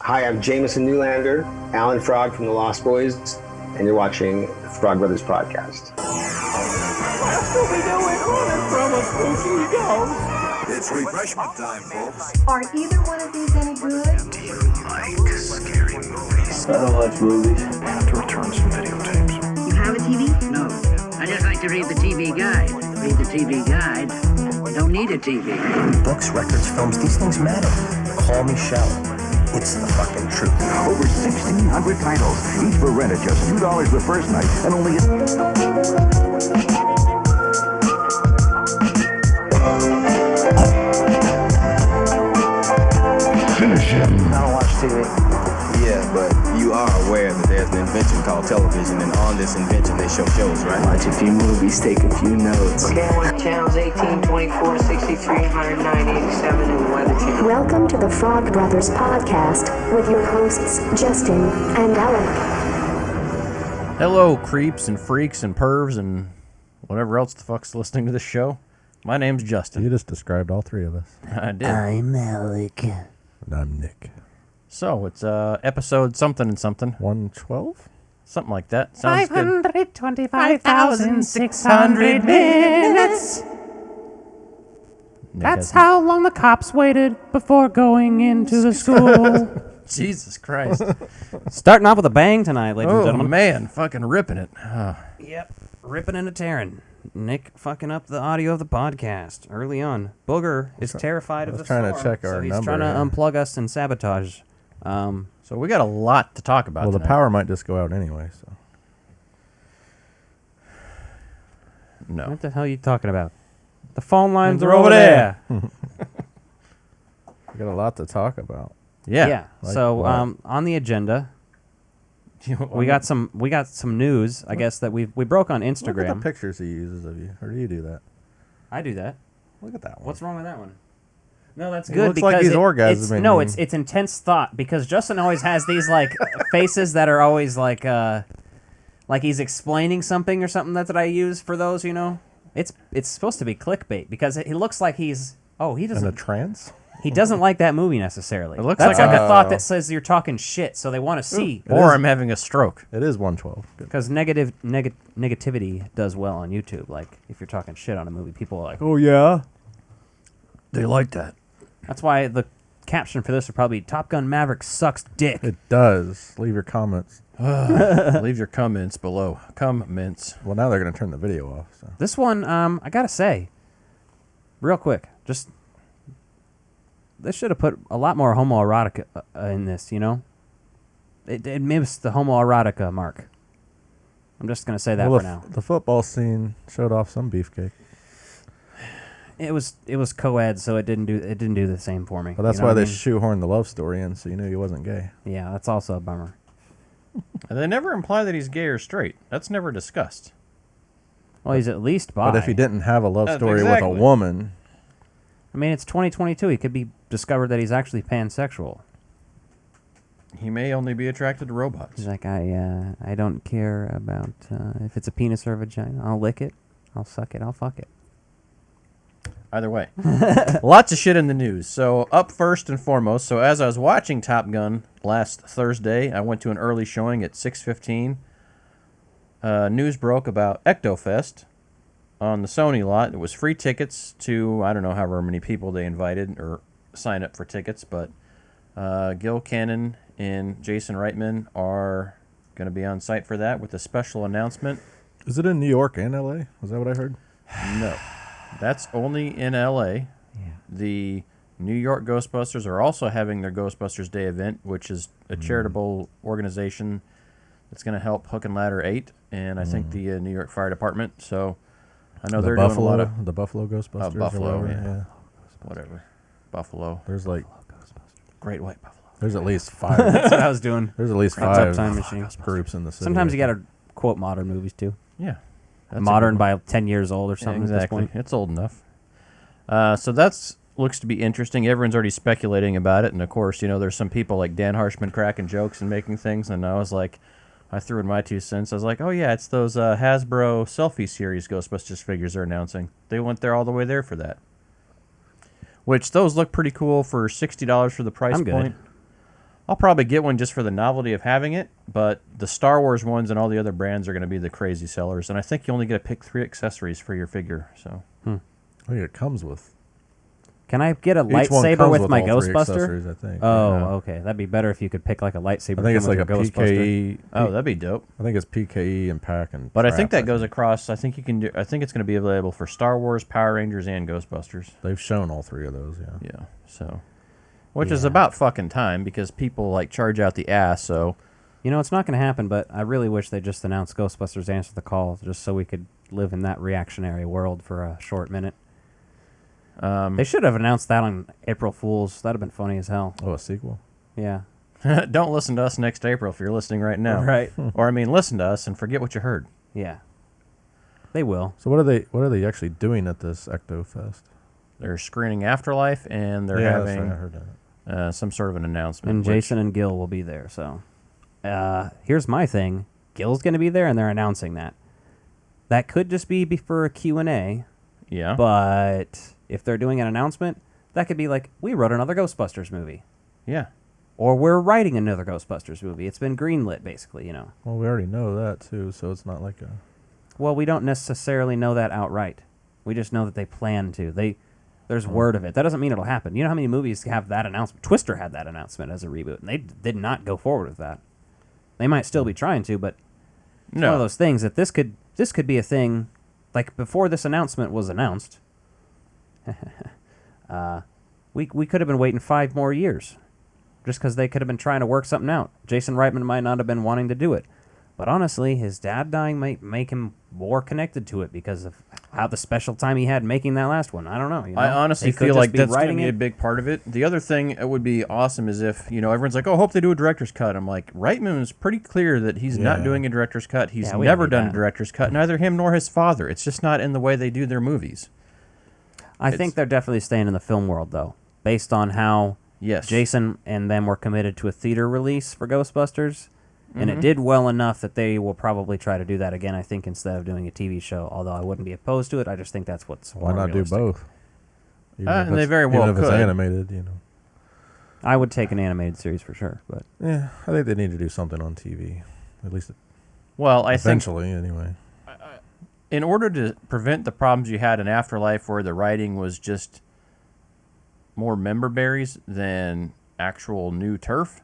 Hi, I'm Jameson Newlander, Alan Frog from the Lost Boys, and you're watching Frog Brothers Podcast. It's refreshment time, folks. Are either one of these any good? Do you like scary movies? I don't watch movies. I have to return some videotapes. You have a TV? No. I just like to read the TV guide. Read the TV guide. You don't need a TV. Books, records, films, these things matter. Call me shallow. It's the fucking truth. Over 1,600 titles, each for rent at just $2 the first night, and only... Finish him. I don't watch TV. Yeah, but you are aware that there's an invention called television, and on this invention they show shows, right? Watch a few movies, take a few notes. Channels 18, 24, 63, 109, 87, and Weather Channel. Welcome to the Frog Brothers Podcast with your hosts, Justin and Alec. Hello, creeps and freaks and pervs and whatever else the fuck's listening to this show. My name's Justin. You just described all three of us. I did. I'm Alec. And I'm Nick. So, it's episode something and something. 112? Something like that. Sounds good. 525,600 minutes. That's how long the cops waited before going into the school. Jesus Christ. Starting off with a bang tonight, ladies and Oh, gentlemen. man. Fucking ripping it. Yep, ripping and a tearing. Nick fucking up the audio of the podcast early on. Booger is terrified of the storm. I was trying to check our so he's number trying to here. unplug us and sabotage. So, we got a lot to talk about Well, the tonight. power might just go out anyway, so. No. What the hell are you talking about? The phone lines are over there. We got a lot to talk about. Yeah. Like so what? on the agenda, we got some news. I guess that we broke on Look at Instagram. the pictures he uses of you. Or do you do that? I do that. Look at that one. What's wrong with that one? No, that's It good looks because like he's it's orgasming. it's intense thought because Justin always has these like faces that are always like he's explaining something or something. That's what I use for those. You know, it's supposed to be clickbait because he looks like he in a doesn't trance? he doesn't like that movie necessarily. It looks that's like like a thought that says you're talking shit, so they want to see. Or I'm having a stroke. It is 112. Good. Because negativity does well on YouTube. Like if you're talking shit on a movie, people are like, Oh, yeah? They like that. that's why the caption for this would probably be Top Gun Maverick sucks dick. It does. Leave your comments. Leave your comments below. Comments. Well, now they're going to turn the video off. So. This one, I gotta say, real quick, just they should have put a lot more homoerotic in this. You know, it missed the homoerotica mark. I'm just gonna say that Well, for now. The football scene showed off some beefcake. It was co-ed, so it didn't do the same for me. Well, that's you know why what I they mean? shoehorned the love story in, so you knew he wasn't gay. Yeah, that's also a bummer. And they never imply that he's gay or straight. That's never discussed. Well, he's at least bi. But if he didn't have a love story exactly. with a woman, I mean, it's 2022. He could be discovered that he's actually pansexual. He may only be attracted to robots. He's like, I don't care about if it's a penis or a vagina. I'll lick it. I'll suck it. I'll fuck it. Either way. Lots of shit in the news. So, up first and foremost, so as I was watching Top Gun last Thursday, I went to an early showing at 6:15. News broke about Ectofest on the Sony lot. It was free tickets to, I don't know, however many people they invited or signed up for tickets, but Gil Cannon and Jason Reitman are going to be on site for that with a special announcement. is it in New York and L.A.? Is that what I heard? No. That's only in L.A. Yeah. The New York Ghostbusters are also having their Ghostbusters Day event, which is a charitable organization that's going to help Hook and Ladder 8, and I think the New York Fire Department. So I know they're doing a lot of... The Buffalo Ghostbusters? or Buffalo, whatever, whatever. Buffalo. There's like... Great White Buffalo. There's at least 5. That's what I was doing. There's at least That's up 5 Time Machine. groups in the city. Sometimes you I got to quote modern movies, too. Yeah. That's Modern by 10 years old or Yeah, something exactly. at this point. It's old enough. So that's looks to be interesting. Everyone's already speculating about it, and of course, you know, there's some people like Dan Harshman cracking jokes and making things, and I was like, I threw in my 2 cents. I was like, oh yeah, it's those Hasbro selfie series Ghostbusters figures they're announcing. They went there all the way there for that. Which those look pretty cool for $60 for the price I'm good. point. I'll probably get one just for the novelty of having it, but the Star Wars ones and all the other brands are going to be the crazy sellers, and I think you only get to pick 3 accessories for your figure. So, I think it comes with. Can I get a Each one lightsaber comes with with my all 3 Ghostbuster? accessories, I think. Oh, Yeah. okay. That'd be better if you could pick like a lightsaber. I think it's come like a with your Ghostbuster. PKE. oh, that'd be dope. I think it's PKE and pack and. But I think trap, that goes across. I think you can do. I think it's going to be available for Star Wars, Power Rangers, and Ghostbusters. They've shown all 3 of those. Yeah. Yeah. So, which is about fucking time because people like charge out the ass. So, You know, it's not going to happen, but I really wish they just announced Ghostbusters Answer the Call just so we could live in that reactionary world for a short minute. They should have announced that on April Fool's. That'd have been funny as hell. Oh, a sequel. Yeah. don't listen to us next April if you're listening right now. Right. Or I mean, listen to us and forget what you heard. Yeah. They will. So what are they actually doing at this Ecto Fest? They're screening Afterlife and they're Yeah, that's having right, I heard that. some sort of an announcement. And Jason and Gil will be there. So here's my thing. Gil's going to be there, and they're announcing that. That could just be for a Q&A. Yeah. But if they're doing an announcement, that could be like, we wrote another Ghostbusters movie. Yeah. Or we're writing another Ghostbusters movie. It's been greenlit, basically, you know. Well, we already know that, too, so it's not like a... Well, we don't necessarily know that outright. We just know that they plan to. There's word of it. That doesn't mean it'll happen. You know how many movies have that announcement? Twister had that announcement as a reboot, and they did not go forward with that. They might still be trying to, but it's one of those things that this could be a thing. Like before this announcement was announced, we could have been waiting 5 more years, just because they could have been trying to work something out. Jason Reitman might not have been wanting to do it. But honestly, his dad dying might make him more connected to it because of how the special time he had making that last one. I don't know. You know? I honestly feel like that's going to be a big part of it. The other thing that would be awesome is if, everyone's like, oh, hope they do a director's cut. I'm like, Reitman's pretty clear that he's not doing a director's cut. He's never done a director's cut, neither him nor his father. It's just not in the way they do their movies. I think they're definitely staying in the film world, though, based on how Jason and them were committed to a theater release for Ghostbusters. And it did well enough that they will probably try to do that again, I think, instead of doing a TV show. Although I wouldn't be opposed to it. I just think that's what's Why not realistic. do both? And they very well even if could. it's animated, I would take an animated series for sure. But yeah, I think they need to do something on TV. At least eventually, anyway. In order to prevent the problems you had in Afterlife where the writing was just more member berries than actual new turf,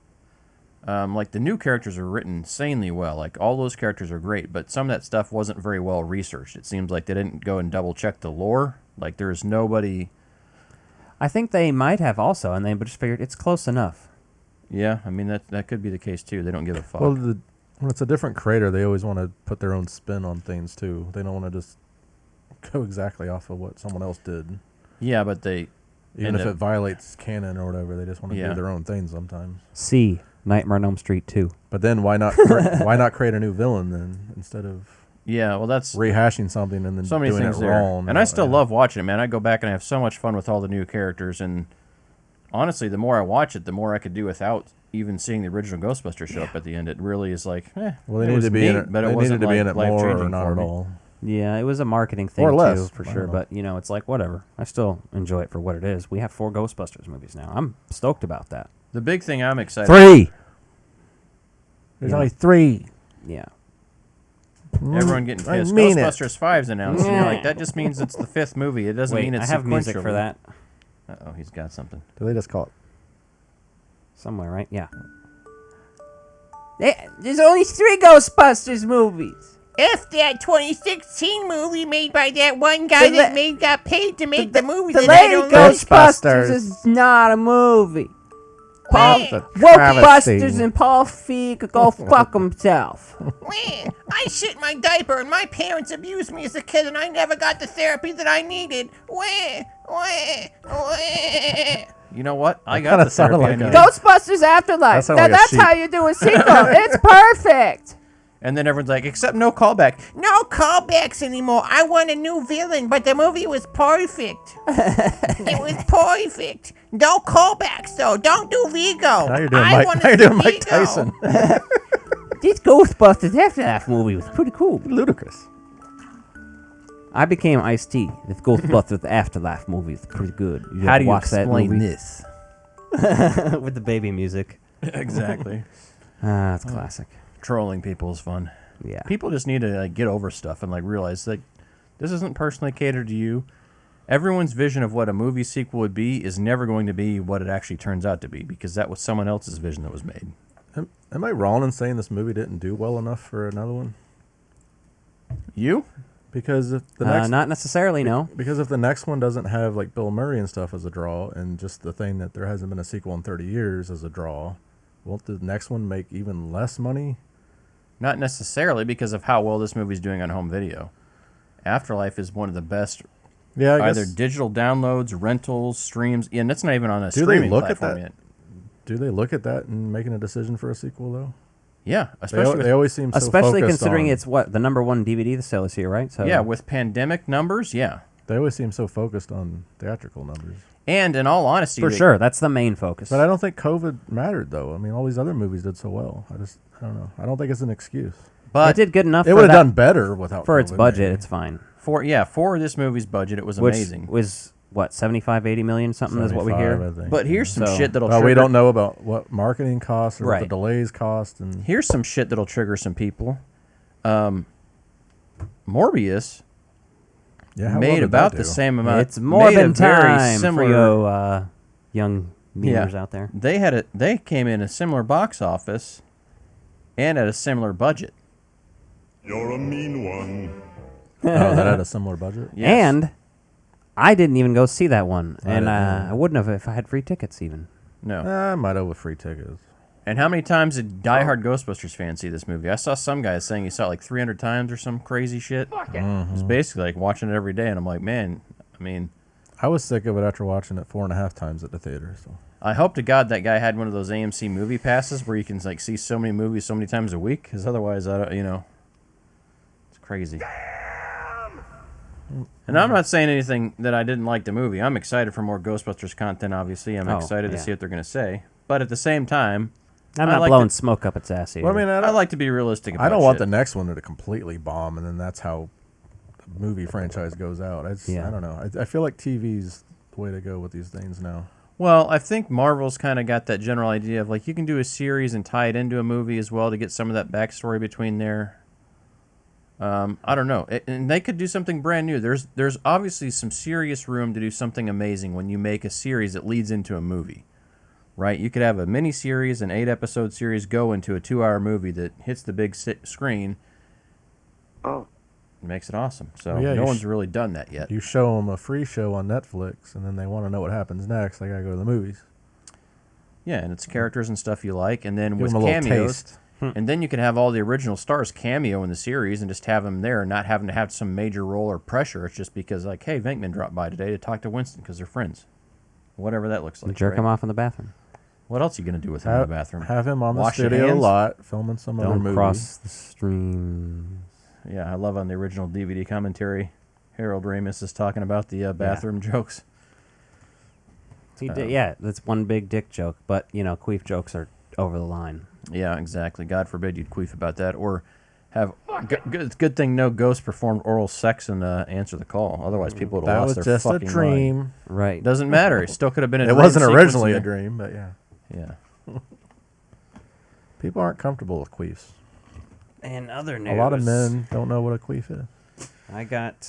like the new characters are written insanely well. Like all those characters are great, but some of that stuff wasn't very well researched. It seems like they didn't go and double check the lore. Like there's nobody. I think they might have also, and they just figured it's close enough. Yeah, I mean that could be the case too. They don't give a fuck. Well, when it's a different creator, they always want to put their own spin on things too. They don't want to just go exactly off of what someone else did. Yeah, but even if it violates canon or whatever, they just want to do their own thing sometimes. Nightmare on Elm Street 2. But then why not create a new villain then instead of that's rehashing something and then so many doing things it wrong. And I still love watching it, man. I go back and I have so much fun with all the new characters. And honestly, the more I watch it, the more I could do without even seeing the original Ghostbusters show up at the end. It really is like, well, they needed to be in it, but it wasn't like life-changing or not at all. Yeah, it was a marketing thing or less, too, for sure. But it's like whatever. I still enjoy it for what it is. We have 4 Ghostbusters movies now. I'm stoked about that. The big thing I'm excited 3. There's only 3. Yeah. Everyone getting pissed. Ghostbusters 5's announced. And you're like, that just means it's the 5th movie. It doesn't mean it's I have music for that. Uh-oh, he's got something. Do they just call it? Somewhere, right? Yeah. There's only 3 Ghostbusters movies. If that 2016 movie made by that one guy got paid to make the movie, The then I Lady don't Ghostbusters is not a movie. Wokebusters and Paul Feig could go fuck himself. I shit my diaper and my parents abused me as a kid and I never got the therapy that I needed. You know what? I got the therapy I needed. Ghostbusters Afterlife. That's how you do a sequel. It's perfect. And then everyone's like, except no callback. No callbacks anymore. I want a new villain, but the movie was perfect. It was perfect. No callbacks, though. Don't do Vigo. Now you're doing Mike Tyson. This Ghostbusters Afterlife movie was pretty cool. Ludicrous. I became Ice-T. This Ghostbusters Afterlife movie is pretty good. How do you explain this? With the baby music. Exactly. It's classic. Trolling people is fun. Yeah. People just need to get over stuff and realize that this isn't personally catered to you. Everyone's vision of what a movie sequel would be is never going to be what it actually turns out to be, because that was someone else's vision that was made. Am I wrong in saying this movie didn't do well enough for another one? You? Because if the next not necessarily, no. Because if the next one doesn't have Bill Murray and stuff as a draw, and just the thing that there hasn't been a sequel in 30 years as a draw, won't the next one make even less money? Not necessarily, because of how well this movie's doing on home video. Afterlife is one of the best. Yeah, I either guess, digital downloads, rentals, streams, and that's not even on a streaming platform yet. Do they look at that and making a decision for a sequel though? Yeah, especially they always seem so especially focused considering on, it's the number one DVD sale this year, right? So yeah, with pandemic numbers, yeah. They always seem so focused on theatrical numbers. And in all honesty, for sure, that's the main focus. But I don't think COVID mattered though. I mean, all these other movies did so well. I don't know. I don't think it's an excuse. But it did good enough. It would have done better without for COVID, its budget. maybe. It's fine. For this movie's budget, it was Which amazing. Was what 75, 80 million something is what we hear. I think. But here's some shit that'll. Well, we don't know about what marketing costs or what the Right. delays cost, and Here's some shit that'll trigger some people. Morbius yeah, how well made did about that the do? same amount. It's more made a than very time similar, for you young memers out there. They came in a similar box office, and at a similar budget. You're a mean one. Oh, that had a similar budget. Yes. And I didn't even go see that one, I and didn't I wouldn't have if I had free tickets even. No. I might have with free tickets. And how many times did diehard Ghostbusters fans see this movie? I saw some guys saying he saw it 300 times or some crazy shit. Mm-hmm. It's basically watching it every day, and I'm like, man, I mean, I was sick of it after watching it 4.5 times at the theater. So I hope to God that guy had one of those AMC movie passes where you can see so many movies so many times a week, because otherwise, it's crazy. And I'm not saying anything that I didn't like the movie. I'm excited for more Ghostbusters content, obviously. I'm excited to see what they're going to say. But at the same time, I'm not blowing smoke up its ass either. Well, I mean, I like to be realistic about I don't want shit. the next one to completely bomb, and then that's how the movie franchise goes out. I don't know. I feel like TV's the way to go with these things now. Well, I think Marvel's kind of got that general idea of you can do a series and tie it into a movie as well to get some of that backstory between there. I don't know. And they could do something brand new. There's obviously some serious room to do something amazing when you make a series that leads into a movie, right? You could have a mini-series, an 8-episode series go into a 2-hour movie that hits the big screen. Oh. Makes it awesome. So Well, yeah, no you one's really done that yet. You show them a free show on Netflix, and then they want to know what happens next. They got to go to the movies. Yeah, and it's characters and stuff you like, and then Give with them a little cameos, taste. and then you can have all the original stars cameo in the series and just have them there, not having to have some major role or pressure. It's just because, hey, Venkman dropped by today to talk to Winston because they're friends. Whatever that looks like. Jerk right? him off in the bathroom. What else are you going to do with him in the bathroom? Have him on the Wash your studio hands? lot, filming some other Don't movie. cross the streams. Yeah, I love on the original DVD commentary, Harold Ramis is talking about the bathroom jokes. He did, yeah, that's one big dick joke, but, queef jokes are over the line. Yeah, exactly. God forbid you'd queef about that. Or have... Good thing no ghost performed oral sex and Answer the Call. Otherwise, people would have That lost was their just a fucking dream. mind. Right. Doesn't matter. It still could have been a It dream wasn't sequence originally in a there. dream, but yeah. Yeah. People aren't comfortable with queefs. And other news. A lot of men don't know what a queef is. I got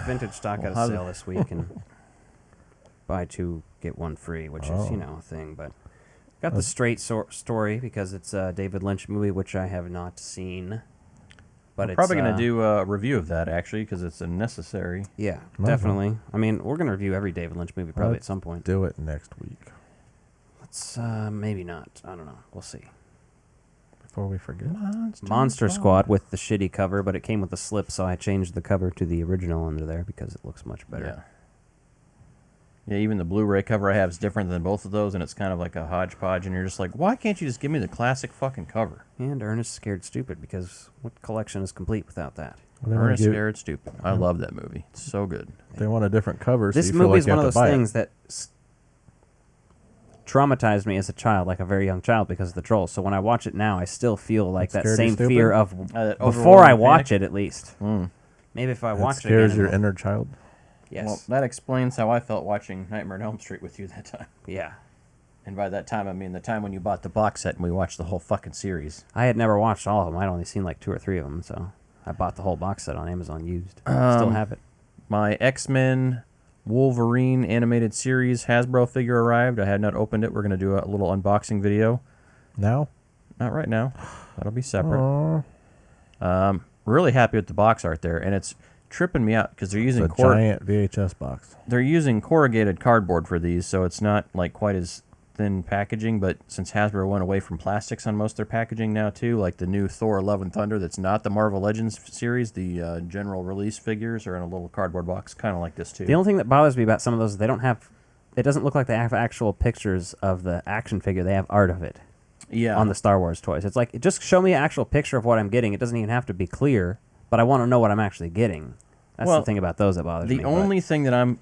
vintage stock at a sale this week, and buy 2, get 1 free, which is, a thing. But got the straight story because it's a David Lynch movie, which I have not seen. But We're probably going to do a review of that, actually, because it's a necessary. Yeah, definitely. I mean, we're going to review every David Lynch movie probably at some point. Do it next week. Let's, maybe not. I don't know. We'll see. Before we forget. Monster Squad with the shitty cover, but it came with a slip, so I changed the cover to the original under there because it looks much better. Yeah, even the Blu-ray cover I have is different than both of those, and it's kind of like a hodgepodge, and you're just like, why can't you just give me the classic fucking cover? And Ernest Scared Stupid, because what collection is complete without that? Well, Ernest Scared Stupid. I love that movie. It's so good. They want a different cover, so This you feel movie like is you one have of to those buy things it. that traumatized me as a child, like a very young child, because of the trolls. So when I watch it now, I still feel like that Scared same stupid? fear of That before I overwhelming watch panic? it, at least. Mm. Maybe if I It watch it scares again, your it'll- inner child. Yes. Well, that explains how I felt watching Nightmare on Elm Street with you that time. Yeah. And by that time, I mean the time when you bought the box set and we watched the whole fucking series. I had never watched all of them. I'd only seen like 2 or 3 of them, so I bought the whole box set on Amazon used. Still have it. My X-Men Wolverine animated series Hasbro figure arrived. I had not opened it. We're going to do a little unboxing video. Now? Not right now. That'll be separate. Really happy with the box art there, and it's tripping me out because they're using It's a giant VHS box. They're using corrugated cardboard for these, so it's not like quite as thin packaging, but since Hasbro went away from plastics on most of their packaging now too, like the new Thor Love and Thunder that's not the Marvel Legends series, the general release figures are in a little cardboard box, kind of like this too. The only thing that bothers me about some of those is they don't have, it doesn't look like they have actual pictures of the action figure. They have art of it. Yeah. On the Star Wars toys. It's like, just show me an actual picture of what I'm getting. It doesn't even have to be clear, but I want to know what I'm actually getting. That's the thing about those that bothers me. The only thing that I'm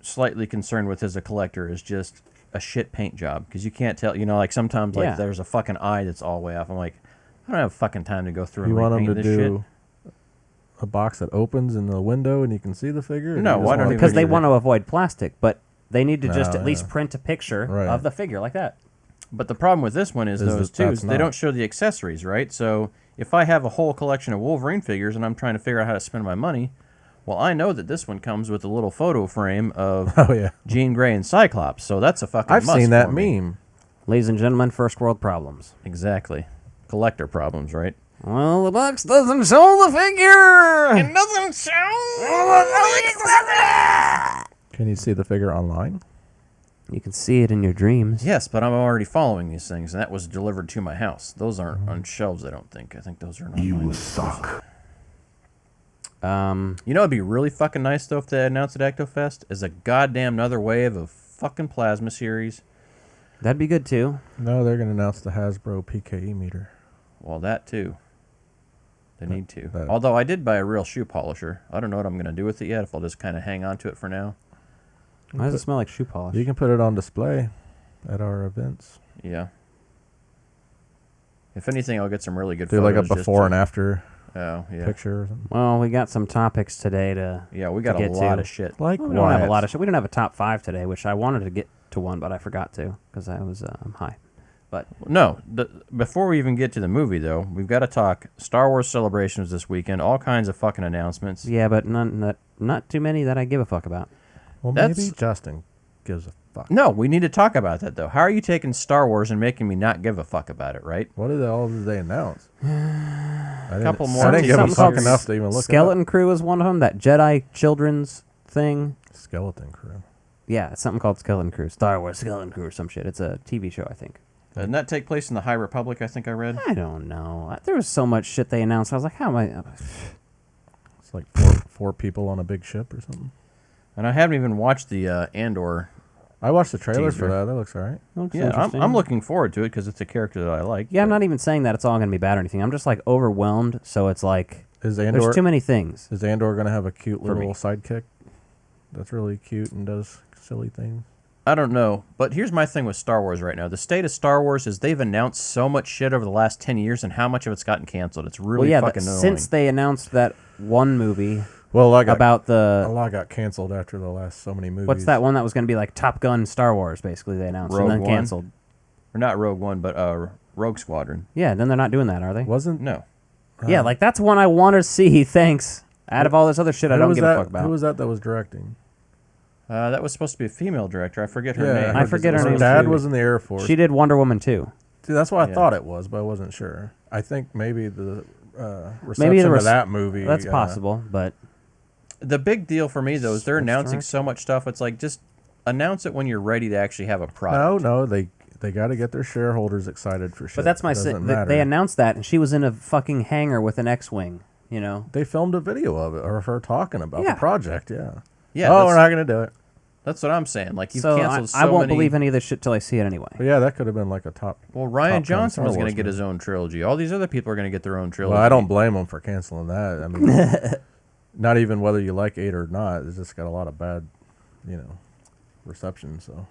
slightly concerned with as a collector is just a shit paint job, because you can't tell, you know, like sometimes like there's a fucking eye that's all the way off. I'm like, I don't have fucking time to go through and repaint this shit. You want them to do a box that opens in the window and you can see the figure? No, why don't because they want to avoid plastic, but they need to just at least print a picture of the figure like that. But the problem with this one is they don't show the accessories, right? So if I have a whole collection of Wolverine figures and I'm trying to figure out how to spend my money, well, I know that this one comes with a little photo frame of Jean Grey and Cyclops, so that's a fucking I've must seen that for me. meme. Ladies and gentlemen, first world problems. Exactly. Collector problems, right? Well, the box doesn't show the figure! It doesn't show. Can you see the figure online? You can see it in your dreams. Yes, but I'm already following these things, and that was delivered to my house. Those aren't on shelves, I don't think. I think those are online. You suck. You know it'd be really fucking nice, though, if they announced at ActoFest, is a goddamn another wave of fucking plasma series. That'd be good, too. No, they're going to announce the Hasbro PKE meter. Well, that, too. They need to. Although I did buy a real shoe polisher. I don't know what I'm going to do with it yet, if I'll just kind of hang on to it for now. Why does it smell like shoe polish? You can put it on display at our events. Yeah. If anything, I'll get some really good Do photos. like a before and after picture. Or something. Well, we got some topics today to we got a lot of shit. Like we don't have a lot of shit. We don't have a top 5 today, which I wanted to get to one, but I forgot to because I was high. But no, before we even get to the movie, though, we've got to talk Star Wars celebrations this weekend. All kinds of fucking announcements. Yeah, but not too many that I give a fuck about. Well, maybe Justin gives a fuck. No, we need to talk about that, though. How are you taking Star Wars and making me not give a fuck about it, right? What did they announce? A couple more. I didn't give a fuck enough to even look Skeleton Crew is one of them. That Jedi children's thing. Skeleton Crew. Yeah, it's something called Skeleton Crew. Star Wars Skeleton Crew or some shit. It's a TV show, I think. Didn't that take place in the High Republic, I think I read? I don't know. There was so much shit they announced. I was like, how am I... It's like four people on a big ship or something. And I haven't even watched the Andor. I watched the trailer teaser. for that. That looks all right. Yeah, I'm looking forward to it because it's a character that I like. Yeah, I'm not even saying that it's all going to be bad or anything. I'm just like overwhelmed. So it's like there's too many things. Is Andor going to have a cute little sidekick that's really cute and does silly things? I don't know, but here's my thing with Star Wars right now. The state of Star Wars is they've announced so much shit over the last 10 years and how much of it's gotten canceled. It's really fucking annoying. Since they announced that one movie a lot got canceled after the last so many movies. What's that one that was going to be like Top Gun Star Wars, basically, they announced Rogue and then One? canceled. Or not Rogue One, but Rogue Squadron. Yeah, then they're not doing that, are they? No. Yeah, like that's one I want to see, thanks. Out of all this other shit I don't give a fuck about. Who was that was directing? That was supposed to be a female director. I forget her name. I forget her name. Her dad was in the Air Force. She did Wonder Woman 2. See, that's what I thought it was, but I wasn't sure. I think maybe the reception of that movie. That's possible, but... The big deal for me, though, is they're announcing so much stuff. It's like, just announce it when you're ready to actually have a product. No, they got to get their shareholders excited for shit. But that's my... They announced that, and she was in a fucking hangar with an X-Wing, you know? They filmed a video of it, or of her talking about the project, yeah. Yeah. Oh, we're not going to do it. That's what I'm saying. Like, you've so canceled I won't believe any of this shit till I see it anyway. But yeah, that could have been like a top... Well, Rian Johnson was going to get his own trilogy. All these other people are going to get their own trilogy. Well, I don't blame them for canceling that. I mean... Not even whether you like 8 or not. It's just got a lot of bad, reception. So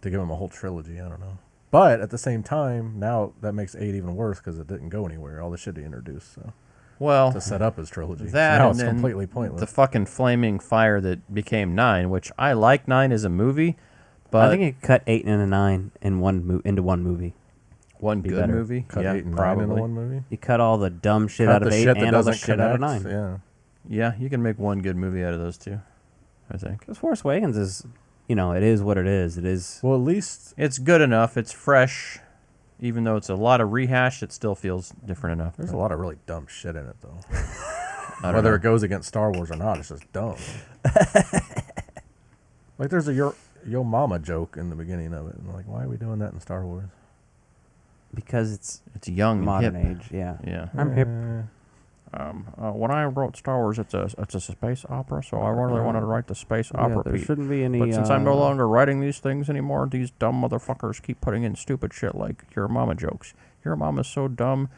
to give them a whole trilogy, I don't know. But at the same time, now that makes 8 even worse because it didn't go anywhere. All the shit he introduced. So to set up his trilogy. That so now and it's completely pointless. The fucking flaming fire that became 9, which I like 9 as a movie, But I think you could cut 8 and a 9 in into one movie. One Be good better. movie? Cut yeah, 8 and 9 probably. into one movie? You cut all the dumb shit Cut out of the 8 shit that and all the doesn't shit out of connect, 9. Yeah. Yeah, you can make one good movie out of those two, I think. Because Force Awakens is, it is what it is. It is. Well, at least it's good enough. It's fresh. Even though it's a lot of rehash, it still feels different enough. There's a lot of really dumb shit in it, though. don't Whether know. it goes against Star Wars or not, it's just dumb. Like, there's a Yo Mama joke in the beginning of it. And like, why are we doing that in Star Wars? Because it's young and modern hip. age. Yeah. Yeah. I'm hip. When I wrote Star Wars, it's a space opera, so I really wanted to write the space opera. there shouldn't be any. But since I'm no longer writing these things anymore, these dumb motherfuckers keep putting in stupid shit like Your Mama jokes. Your Mama's so dumb,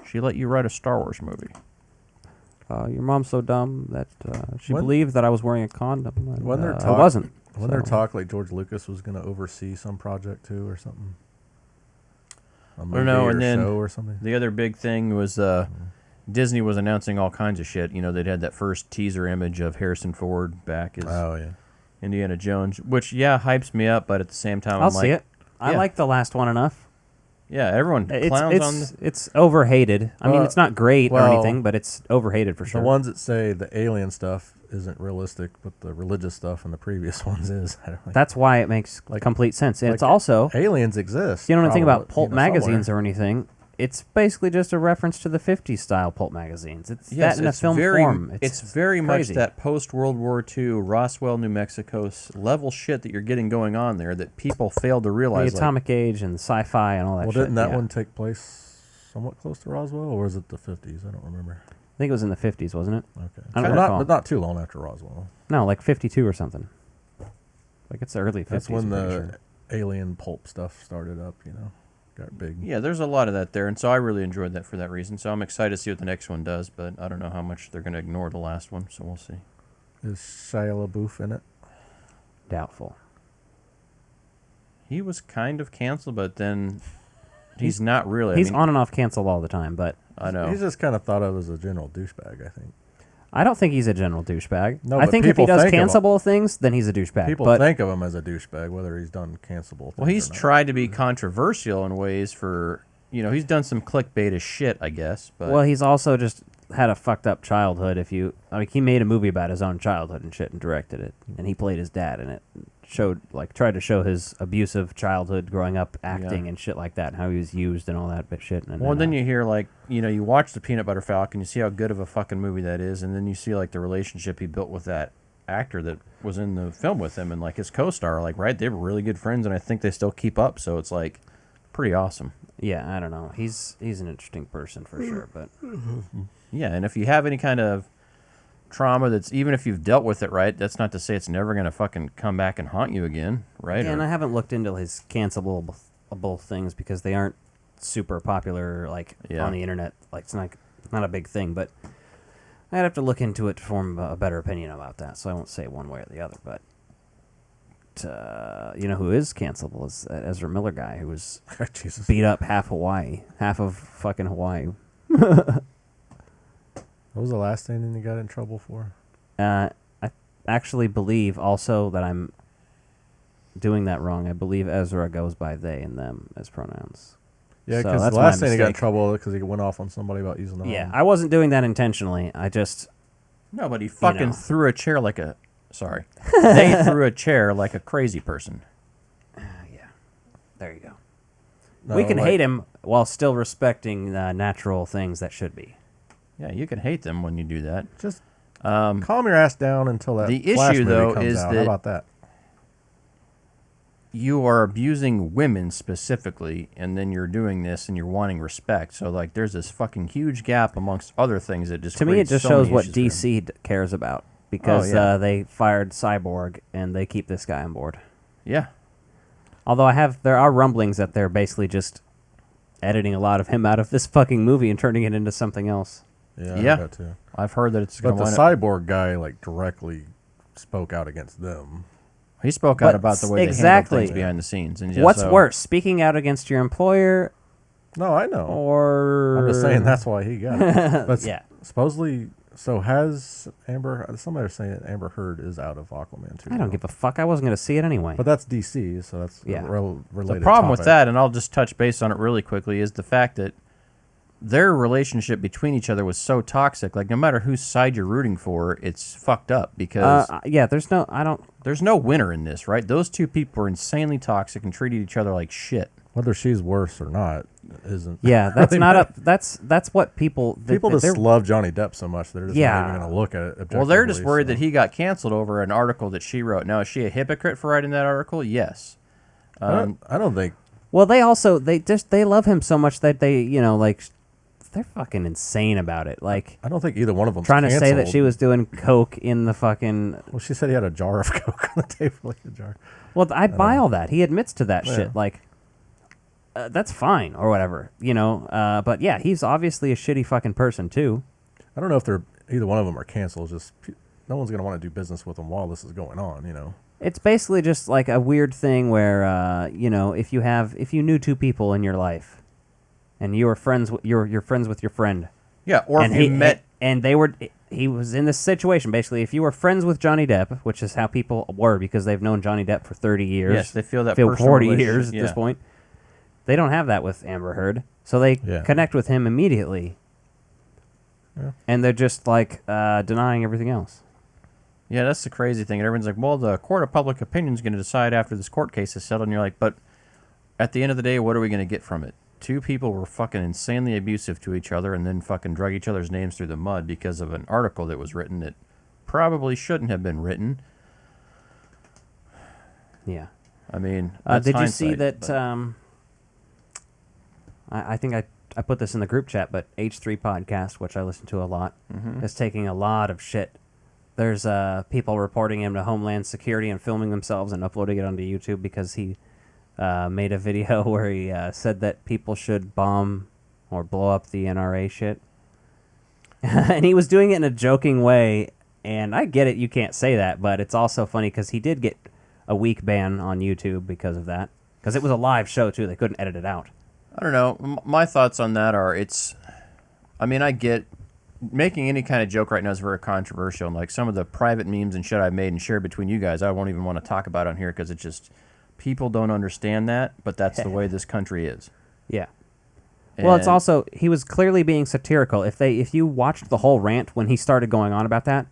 she let you write a Star Wars movie. Your mom's so dumb that she believed that I was wearing a condom. And, When they're I wasn't. When they're talk like George Lucas was going to oversee some project too or something. A movie or and then show or something. The other big thing was Disney was announcing all kinds of shit. You know, they'd had that first teaser image of Harrison Ford back as Indiana Jones, which hypes me up, but at the same time, I'll see it. I like the last one enough. Yeah, everyone clowns on. It's overhated. I mean, it's not great or well, anything, but it's overhated for sure. The ones that say the alien stuff isn't realistic, but the religious stuff in the previous ones is. That's why it makes complete sense. And it's also aliens exist. You know anything about pulp somewhere. magazines or anything? It's basically just a reference to the 50s style pulp magazines. It's that in a film form. It's very crazy. much that post-World War II Roswell, New Mexico level shit that you're getting going on there that people fail to realize. The atomic age and sci-fi and all that shit. Well, didn't that one take place somewhat close to Roswell, or was it the 50s? I don't remember. I think it was in the 50s, wasn't it? Okay. I don't recall. But not too long after Roswell. No, like 52 or something. Like it's the early 50s. That's when I'm pretty the sure. alien pulp stuff started up, got big. Yeah, there's a lot of that there, and so I really enjoyed that for that reason. So I'm excited to see what the next one does, but I don't know how much they're going to ignore the last one, so we'll see. Is Shia LaBeouf in it? Doubtful. He was kind of canceled, but then he's not really. He's on and off canceled all the time, but I know. He's just kind of thought of as a general douchebag, I think. I don't think he's a general douchebag. No, I but think if he people does think of him- cancelable things, then he's a douchebag. People but think of him as a douchebag, whether he's done cancelable things Well, he's or not. tried to be controversial in ways for, he's done some clickbait shit, I guess. But well, he's also just had a fucked up childhood. He made a movie about his own childhood and shit and directed it, and he played his dad in it. Tried to show his abusive childhood growing up, acting and shit like that, and how he was used and all that shit. And then you hear you watch the Peanut Butter Falcon, you see how good of a fucking movie that is, and then you see the relationship he built with that actor that was in the film with him and his co-star, right? They were really good friends, and I think they still keep up. So it's pretty awesome. Yeah, I don't know. He's an interesting person for sure, but yeah, and if you have any kind of trauma that's, even if you've dealt with it, right, that's not to say it's never going to fucking come back and haunt you again, right? Yeah, and I haven't looked into his cancelable things because they aren't super popular on the internet. It's not a big thing, but I'd have to look into it to form a better opinion about that, so I won't say one way or the other. But who is cancelable is that Ezra Miller guy who was beat up half of fucking Hawaii. What was the last thing he got in trouble for? I actually believe also that I'm doing that wrong. I believe Ezra goes by they and them as pronouns. Yeah, So because that's the last my thing he got in mistake. trouble because he went off on somebody about using the Yeah, home. I wasn't doing that intentionally. I just... No, but he fucking threw a chair like a... Sorry. They threw a chair like a crazy person. There you go. No, we can hate him while still respecting natural things that should be. Yeah, you can hate them when you do that. Just calm your ass down until that the Flash issue, movie though, comes is out. that How about that? You are abusing women specifically, and then you're doing this and you're wanting respect. So, there's this fucking huge gap amongst other things that just To me, it creates just so shows many what issues for him. DC cares about because they fired Cyborg and they keep this guy on board. Yeah. Although there are rumblings that they're basically just editing a lot of him out of this fucking movie and turning it into something else. Yeah, I heard that too. I've heard that it's But going to the wind up... cyborg guy directly spoke out against them. He spoke out about the way they handle things behind the scenes. And What's worse, speaking out against your No, I know. Or I'm just saying that's why he got it. But yeah. supposedly So has Amber? Somebody was saying Amber Heard is out of Aquaman 2. I don't give a fuck. I wasn't going to see it anyway. But that's DC, so that's Yeah. related. The problem with that, and I'll just touch base on it really quickly, is the fact that their relationship between each other was so toxic. Like, no matter whose side you're rooting for, it's fucked up because there's no winner in this, right? Those two people were insanely toxic and treated each other like shit. Whether she's worse or not isn't. Yeah, that's really not matter. that's what people just love Johnny Depp so much they're just not even going to look at it objectively. Well, they're just worried that he got canceled over an article that she wrote. Now, is she a hypocrite for writing that article? Yes. I don't think. Well, they love him so much that they they're fucking insane about it. Like, I don't think either one of them trying to say that she was doing coke in the fucking. Well, she said he had a jar of coke on the table, like a jar. Well, I buy all that. He admits to that shit. Like, that's fine or whatever, But yeah, he's obviously a shitty fucking person too. I don't know if either one of them are canceled. Just no one's gonna want to do business with them while this is going on. It's basically just like a weird thing where if you knew two people in your life. And you were friends. You're friends with your friend. Yeah, or if you met, and he was in this situation. Basically, if you were friends with Johnny Depp, which is how people were because they've known Johnny Depp for 30 years. Yes, they feel that 40 years at this point. They don't have that with Amber Heard, so they connect with him immediately. Yeah. And they're just like denying everything else. Yeah, that's the crazy thing. And everyone's like, "Well, the court of public opinion is going to decide after this court case is settled." And you're like, "But at the end of the day, what are we going to get from it?" Two people were fucking insanely abusive to each other and then fucking drug each other's names through the mud because of an article that was written that probably shouldn't have been written. Yeah. I mean, did you see that? I think I put this in the group chat, but H3 Podcast, which I listen to a lot, is taking a lot of shit. There's people reporting him to Homeland Security and filming themselves and uploading it onto YouTube because he made a video where he said that people should bomb or blow up the NRA shit. And he was doing it in a joking way, and I get it, you can't say that, but it's also funny because he did get a week ban on YouTube because of that. Because it was a live show, too. They couldn't edit it out. I don't know. My thoughts on that are I get making any kind of joke right now is very controversial. And like some of the private memes and shit I've made and shared between you guys, I won't even want to talk about on here because it's just... People don't understand that, but that's the way this country is. Yeah. Well, it's also he was clearly being satirical. If you watched the whole rant when he started going on about that,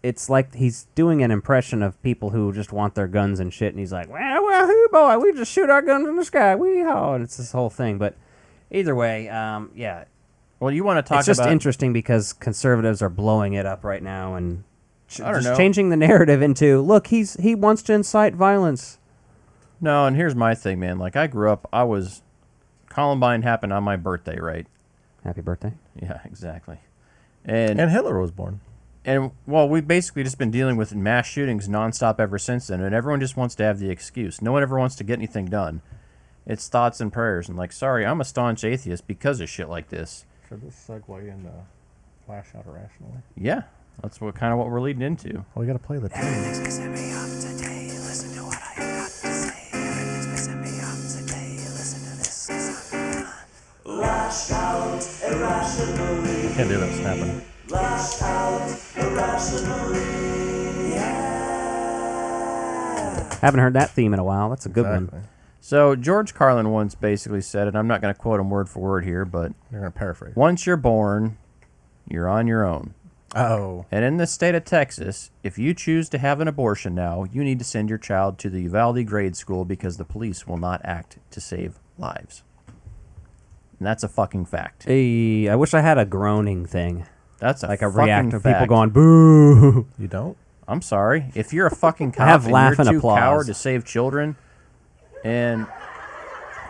it's like he's doing an impression of people who just want their guns and shit, and he's like, well, who boy, we just shoot our guns in the sky, wee-haw, and it's this whole thing. But either way, yeah. Well, you want to talk about... It's just interesting because conservatives are blowing it up right now and changing the narrative into, look, he wants to incite violence. No, and here's my thing, man. Like, I grew up, Columbine happened on my birthday, right? Happy birthday. Yeah, exactly. And Hitler was born. And, well, we've basically just been dealing with mass shootings nonstop ever since then, and everyone just wants to have the excuse. No one ever wants to get anything done. It's thoughts and prayers. And, like, sorry, I'm a staunch atheist because of shit like this. Should this segue into Flash Out Irrationally? Yeah, that's what we're leading into. Well, we got to play the tape. Lash out irrationally. Can't do that snapping. Lash out irrationally. Yeah. Haven't heard that theme in a while. That's a good one. So George Carlin once basically said, and I'm not going to quote him word for word here, but you're going to paraphrase. Once you're born, you're on your own. Oh. And in the state of Texas, if you choose to have an abortion now, you need to send your child to the Uvalde grade school because the police will not act to save lives. And that's a fucking fact. Hey, I wish I had a groaning thing. That's like a fucking react of fact. people going boo. You don't? I'm sorry. If you're a fucking cop I have and laugh you're and too applause. coward to save children, and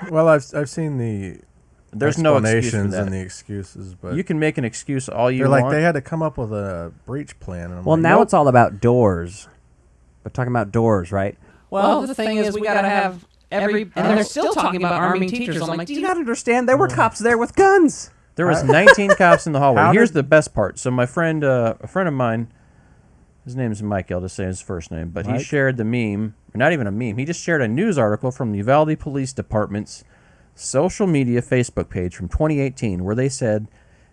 well, I've seen the there's no excuse for explanations that. and the excuses, but you can make an excuse all you they're want. like they had to come up with a breach plan. And I'm Well, like, now nope. it's all about doors. We're talking about doors, right? Well, the thing is, we gotta have and they're still talking about arming teachers. I'm like, do you not understand? There were cops there with guns. There was 19 cops in the hallway. Here's the best part. So my friend, a friend of mine, his name is Mike. I'll just say his first name, but Mike? he shared the meme, or not even a meme. He just shared a news article from the Uvalde Police Department's social media Facebook page from 2018, where they said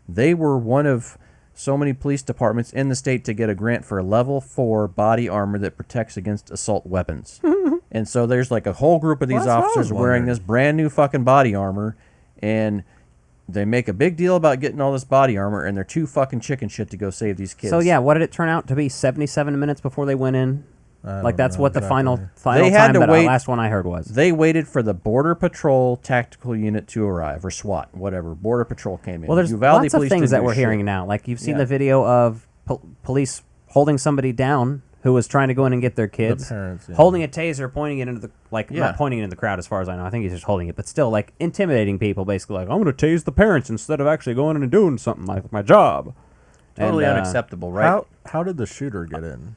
they were one of so many police departments in the state to get a grant for a level 4 body armor that protects against assault weapons. And so there's like a whole group of these officers wearing this brand new fucking body armor, and they make a big deal about getting all this body armor, and they're too fucking chicken shit to go save these kids. So yeah, what did it turn out to be? 77 minutes before they went in? Like that's what the final they had time to that wait, last one I heard was. They waited for the Border Patrol Tactical Unit to arrive, or SWAT, whatever. Border Patrol came in. Well, there's Uvalde lots of police things didn't that we're do hearing shit. now. Like you've seen the video of police holding somebody down who was trying to go in and get their kids, parents, yeah. holding a taser, pointing it into the not Yeah. pointing it in the crowd as far as I know. I think he's just holding it, but still like intimidating people, basically like I'm going to tase the parents instead of actually going in and doing something like my job. Totally And, unacceptable, right? How did the shooter get in?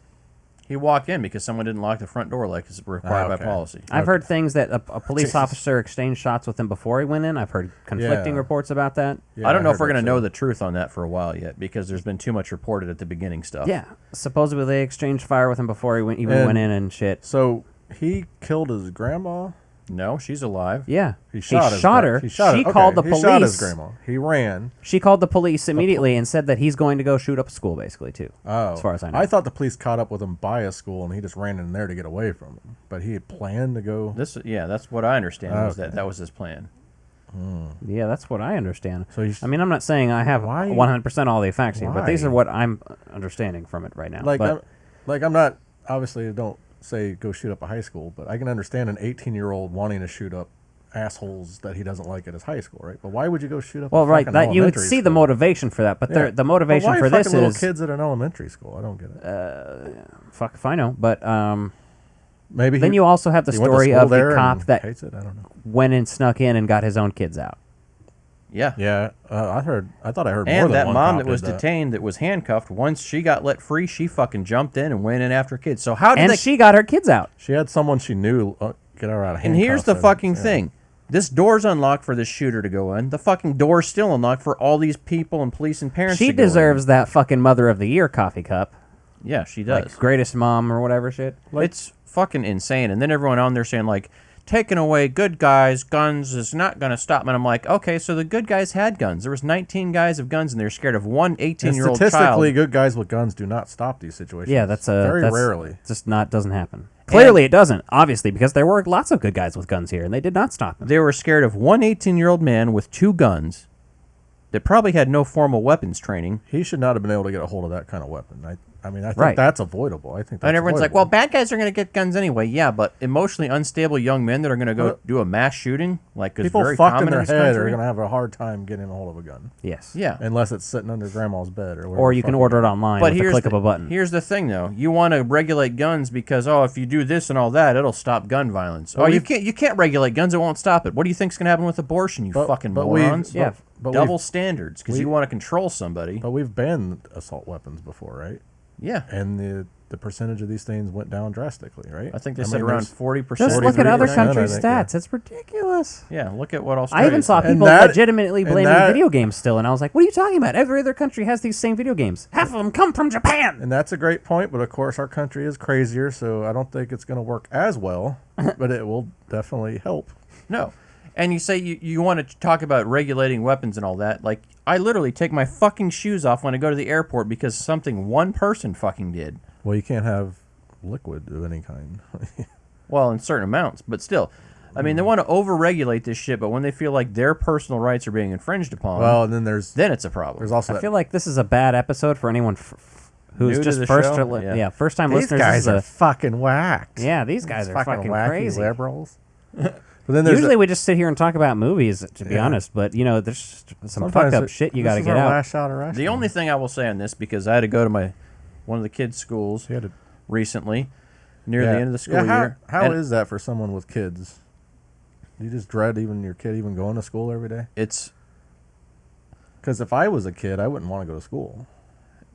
He walked in because someone didn't lock the front door like is required by policy. I've heard things that a police officer exchanged shots with him before he went in. I've heard conflicting reports about that. I don't know if we're going to know the truth on that for a while yet because there's been too much reported at the beginning stuff. Yeah, supposedly they exchanged fire with him before he went in and shit. So he killed his grandma? No, she's alive. Yeah. He shot her. He shot she her. called the He police. shot his grandma. He ran. She called the police immediately and said that he's going to go shoot up a school, basically, too. Oh. As far as I know. I thought the police caught up with him by a school and he just ran in there to get away from him. But he had planned to go. That's what I understand. Was that was his plan. Yeah, that's what I understand. So I mean, I'm not saying I have 100% all the facts here, but these are what I'm understanding from it right now. I'm not, obviously, I don't say go shoot up a high school, but I can understand an 18-year-old wanting to shoot up assholes that he doesn't like at his high school, right? But why would you go shoot up a right, fucking that you would elementary see the school? motivation for that, but the motivation why for this little is kids at an elementary school. I don't get it. Fuck if I know, but maybe then you also have the he went to story school of the there cop and that hates it. I don't know. went and snuck in and got his own kids out. Yeah. I thought I heard more And than that one mom cop that was did that. detained, that was handcuffed, once she got let free, she fucking jumped in and went in after kids. So how did And they... she got her kids out. She had someone she knew get her out of handcuffs. And here's the I think. fucking thing. This door's unlocked for this shooter to go in. The fucking door's still unlocked for all these people and police and parents She to go in. deserves that fucking Mother of the Year coffee cup. Yeah, she does. Like greatest mom or whatever shit. It's fucking insane. And then everyone on there saying, like, taking away good guys, guns is not going to stop them. And I'm like, okay, so the good guys had guns. There was 19 guys with guns, and they're scared of one 18-year-old child. Statistically, good guys with guns do not stop these situations. Yeah, that's very rarely. Just doesn't happen. Clearly, it doesn't. Obviously, because there were lots of good guys with guns here, and they did not stop them. They were scared of one 18-year-old man with 2 guns that probably had no formal weapons training. He should not have been able to get a hold of that kind of weapon. I think Right. that's avoidable. I think that's And everyone's like, avoidable. well, bad guys are going to get guns anyway. Yeah, but emotionally unstable young men that are going to go do a mass shooting, like, is people very fucked common in their this head country. are going to have a hard time getting a hold of a gun. Yes. Yeah. Unless it's sitting under grandma's bed or whatever. Or you can order it online with the click of a button. Here's the thing, though. You want to regulate guns because, if you do this and all that, it'll stop gun violence. Well, you can't regulate guns. It won't stop it. What do you think's going to happen with abortion, you fucking morons? But Double standards because you want to control somebody. But we've banned assault weapons before, right? Yeah. And the percentage of these things went down drastically, right? I think they said around 40%. Just look at other 43%, countries' I think, stats. It's ridiculous. Yeah, look at what Australia. I even saw people legitimately blaming video games still, and I was like, what are you talking about? Every other country has these same video games. Half of them come from Japan. And that's a great point, but of course our country is crazier, so I don't think it's going to work as well, but it will definitely help. No. And you say you want to talk about regulating weapons and all that. Like, I literally take my fucking shoes off when I go to the airport because something one person fucking did. Well, you can't have liquid of any kind. Well, in certain amounts, but still. I mean, they want to over-regulate this shit, but when they feel like their personal rights are being infringed upon, well, and then it's a problem. There's also I feel like this is a bad episode for anyone who's New to just the first show? to first time these listeners. guys are fucking whacked. Yeah, these guys are fucking wacky crazy. liberals. But then Usually we just sit here and talk about movies, to be honest, but there's some fucked up shit you got to get out. The only thing I will say on this, because I had to go to one of the kids' schools recently, near the end of the school year. How is that for someone with kids? Do you just dread even your kid even going to school every day? It's because if I was a kid, I wouldn't want to go to school.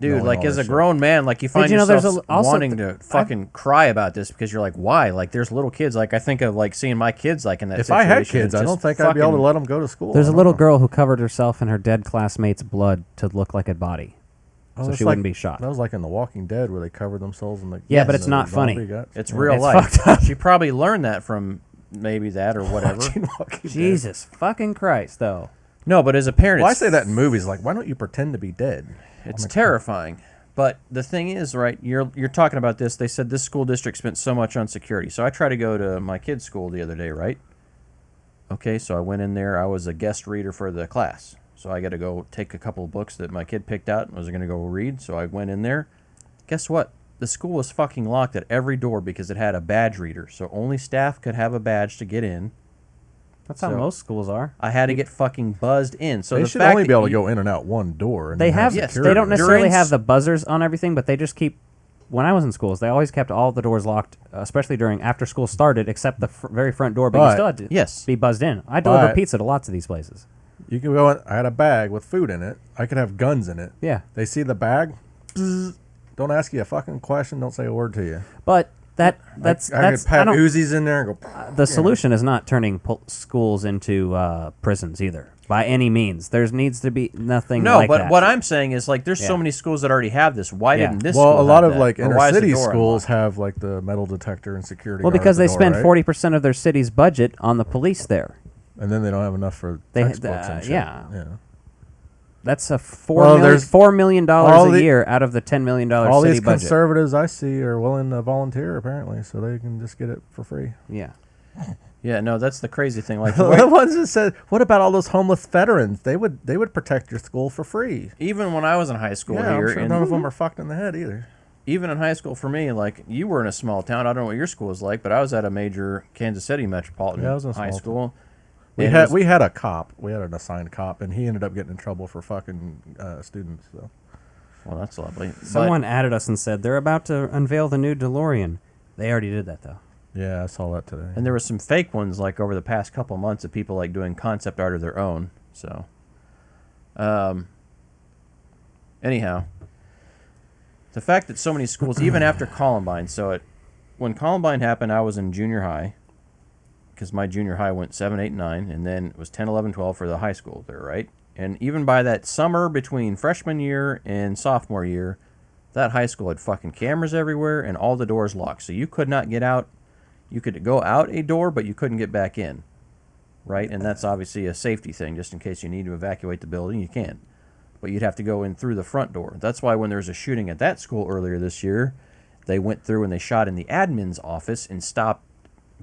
Dude, like as a grown man, like you find yourself wanting to fucking cry about this because you're like, why? Like there's little kids. Like I think of like seeing my kids like in that situation. If I had kids, I don't think I'd be able to let them go to school. There's a little girl who covered herself in her dead classmate's blood to look like a body, so she wouldn't be shot. That was like in The Walking Dead where they covered themselves in the but it's not funny. It's real life. Fucked up. She probably learned that from maybe that or whatever. Jesus fucking Christ, though. No, but as a parent, Well, I say that in movies. Like, why don't you pretend to be dead? It's terrifying. But the thing is, right, you're talking about this. They said this school district spent so much on security. So I tried to go to my kid's school the other day, right? Okay, so I went in there. I was a guest reader for the class. So I got to go take a couple of books that my kid picked out and was going to go read. So I went in there. Guess what? The school was fucking locked at every door because it had a badge reader. So only staff could have a badge to get in. That's how most schools are. I had to get fucking buzzed in. So they the should fact only that be able to you- go in and out one door. And They have. They don't necessarily During have the buzzers on everything, but they just keep. When I was in schools, they always kept all the doors locked, especially during after school started, except the very front door. But you still had to be buzzed in. I deliver pizza to lots of these places. You can go in. I had a bag with food in it. I could have guns in it. Yeah. They see the bag. Bzz, don't ask you a fucking question. Don't say a word to you. But I could pat Uzis in there and go. The solution is not turning schools into prisons either, by any means. There needs to be nothing. No, like but that. what I'm saying is like there's so many schools that already have this. Why didn't this? Well, school a lot have of that? like Or inner why is the city door schools unlocked? have like the metal detector and security. Well, guard because at they the door, spend right? 40% of their city's budget on the police there. And then they don't have enough for textbooks and shit. Yeah. That's a Well, there's $4 million all a the- year out of the $10 million All city these budget. conservatives I see are willing to volunteer apparently, so they can just get it for free. Yeah. Yeah, no, that's the crazy thing. Like the ones that said, "What about all those homeless veterans? They would protect your school for free." Even when I was in high school Yeah, here, I'm sure and none of them are fucked in the head either. even in high school for me, like you were in a small town. I don't know what your school was like, but I was at a major Kansas City metropolitan Yeah, I was in a high small school. We And had it was- we had a cop. We had an assigned cop, and he ended up getting in trouble for fucking students. So. Well, that's lovely. Someone added us and said they're about to unveil the new DeLorean. They already did that though. Yeah, I saw that today. And there were some fake ones like over the past couple months of people like doing concept art of their own. So, anyhow, the fact that so many schools, even after Columbine, when Columbine happened, I was in junior high because my junior high went 7, 8, 9, and then it was 10, 11, 12 for the high school there, right? And even by that summer between freshman year and sophomore year, that high school had fucking cameras everywhere and all the doors locked. So you could not get out. You could go out a door, but you couldn't get back in, right? And that's obviously a safety thing, just in case you need to evacuate the building, you can. But you'd have to go in through the front door. That's why when there was a shooting at that school earlier this year, they went through and they shot in the admin's office and stopped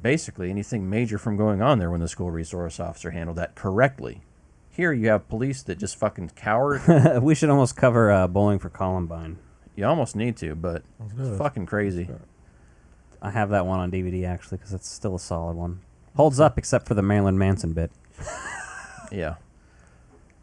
basically anything major from going on there when the school resource officer handled that correctly. Here you have police that just fucking cower. We should almost cover Bowling for Columbine. You almost need to, but it's fucking crazy. I have that one on DVD actually because it's still a solid one. Holds up except for the Marilyn Manson bit. Yeah.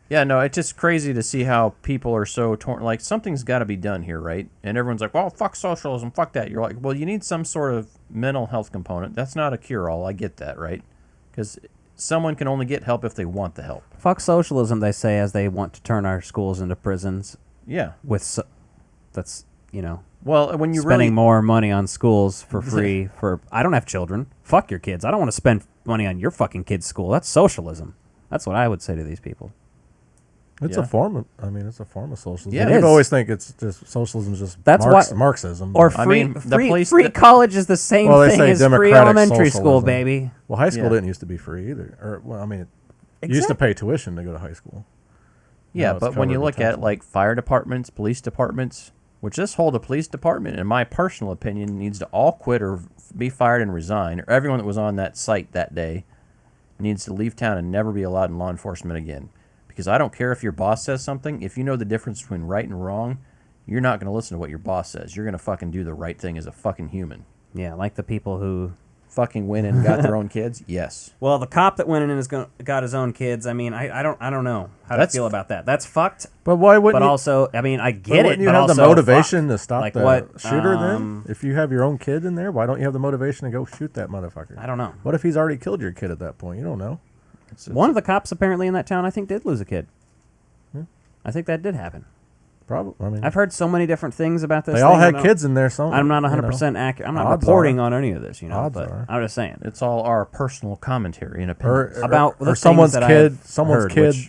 Yeah, no, it's just crazy to see how people are so torn. Like, something's got to be done here, right? And everyone's like, well, fuck socialism, fuck that. You're like, well, you need some sort of mental health component. That's not a cure-all. I get that, right? Because someone can only get help if they want the help. Fuck socialism, they say, as they want to turn our schools into prisons. Yeah. That's, you know. Well, when you spending more money on schools for free for I don't have children. Fuck your kids. I don't want to spend money on your fucking kids' school. That's socialism. That's what I would say to these people. It's a form of. I mean, it's a form of socialism. Yeah, People always think it's just socialism is just Marxism. Or free college is the same thing as free elementary school, baby. Well, high school didn't used to be free either. Or well, I mean, you used to pay tuition to go to high school. Yeah, Now it's but when you covered look with at like fire departments, police departments, which this whole police department, in my personal opinion, needs to all quit or be fired and resign, or everyone that was on that site that day needs to leave town and never be allowed in law enforcement again. Because I don't care if your boss says something. If you know the difference between right and wrong, you're not going to listen to what your boss says. You're going to fucking do the right thing as a fucking human. Yeah, like the people who fucking went in and got their own kids. Yes. Well, the cop that went in and got his own kids. I mean, I don't know how to feel about that. That's fucked. But why wouldn't? But you, also, I mean, I get it. You but have also, the motivation to stop like the shooter. Then, if you have your own kid in there, why don't you have the motivation to go shoot that motherfucker? I don't know. What if he's already killed your kid at that point? You don't know. One of the cops apparently in that town, I think, did lose a kid. I think that did happen. Probably. I mean, I've heard so many different things about this. They all had kids in there. So I'm not 100% accurate. I'm not reporting on any of this, you know. Odds but are. I'm just saying it's all our personal commentary and opinions about or someone's kid,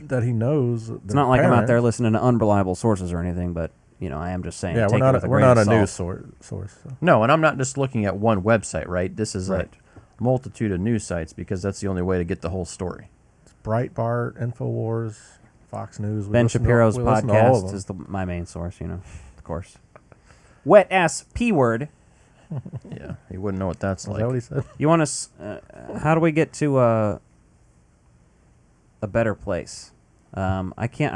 that he knows. It's not like I'm out there listening to unreliable sources or anything, but you know, I am just saying. Yeah, we're not a news source. So. No, and I'm not just looking at one website, right? This is a multitude of news sites because that's the only way to get the whole story. Breitbart, Infowars, Fox News. Ben Shapiro's we listen to all of podcast them. is my main source, of course. Wet ass P word. Yeah, he wouldn't know what that's like. Is that what he said? You want us? How do we get to a better place? I can't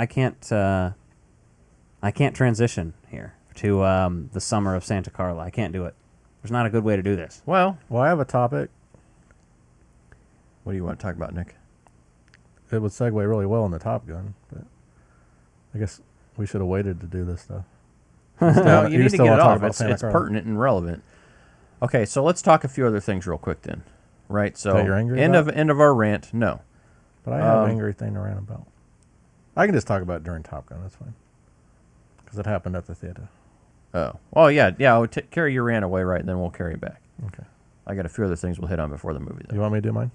transition here to the summer of Santa Carla. I can't do it. There's not a good way to do this. Well, I have a topic. What do you want to talk about, Nick? It would segue really well into Top Gun, but I guess we should have waited to do this stuff. No, you need to get it off. It's Carla. pertinent and relevant. Okay, so let's talk a few other things real quick then. Right? So That you're angry end about? of our rant. No. But I have an angry thing to rant about. I can just talk about it during Top Gun. That's fine. Because it happened at the theater. Oh. Well, yeah. I'll carry your rant away, right? And then we'll carry it back. Okay. I got a few other things we'll hit on before the movie, though. You want me to do mine?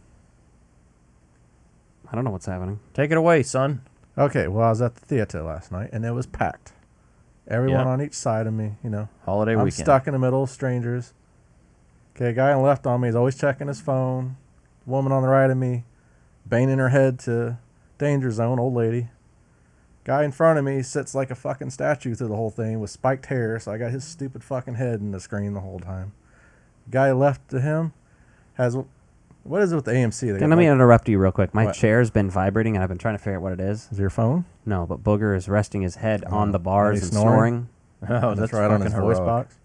I don't know what's happening. Take it away, son. Okay. Well, I was at the theater last night, and it was packed. Everyone on each side of me, Holiday I'm weekend. stuck in the middle of strangers. Okay, a guy on the left on me is always checking his phone. Woman on the right of me, banging her head to danger zone, old lady. Guy in front of me sits like a fucking statue through the whole thing with spiked hair, so I got his stupid fucking head in the screen the whole time. Guy left to him has, what is it with the AMC? Let me interrupt you real quick. My What? chair's been vibrating, and I've been trying to figure out what it is. Is it your phone? No, but Booger is resting his head on the and bars he's and snoring. Oh, that's right on his voice box.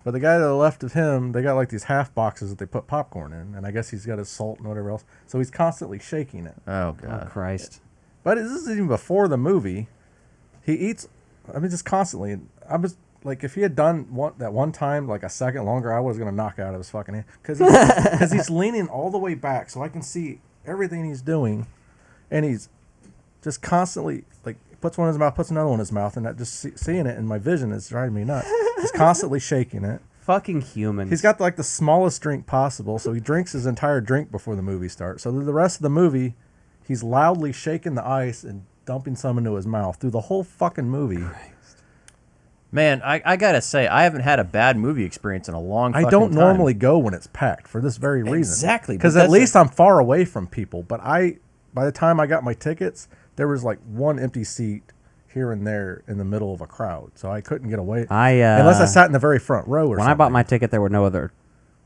But the guy to the left of him, they got like these half boxes that they put popcorn in, and I guess he's got his salt and whatever else. So he's constantly shaking it. Oh, God. Oh, Christ. But this is even before the movie. He eats, just constantly. I was like, if he had done that one time, like a second longer, I was going to knock out of his fucking hand. Because he's leaning all the way back so I can see everything he's doing. And he's just constantly, like, puts one in his mouth, puts another one in his mouth, and that just seeing it in my vision is driving me nuts. He's constantly shaking it. Fucking humans. He's got like the smallest drink possible, so he drinks his entire drink before the movie starts. So the rest of the movie, he's loudly shaking the ice and dumping some into his mouth through the whole fucking movie. Man, I gotta say, I haven't had a bad movie experience in a long fucking I don't time. normally go when it's packed for this very reason. Exactly. Because at least I'm far away from people. But by the time I got my tickets, there was like one empty seat here and there in the middle of a crowd, so I couldn't get away unless I sat in the very front row. When I bought my ticket, there were no other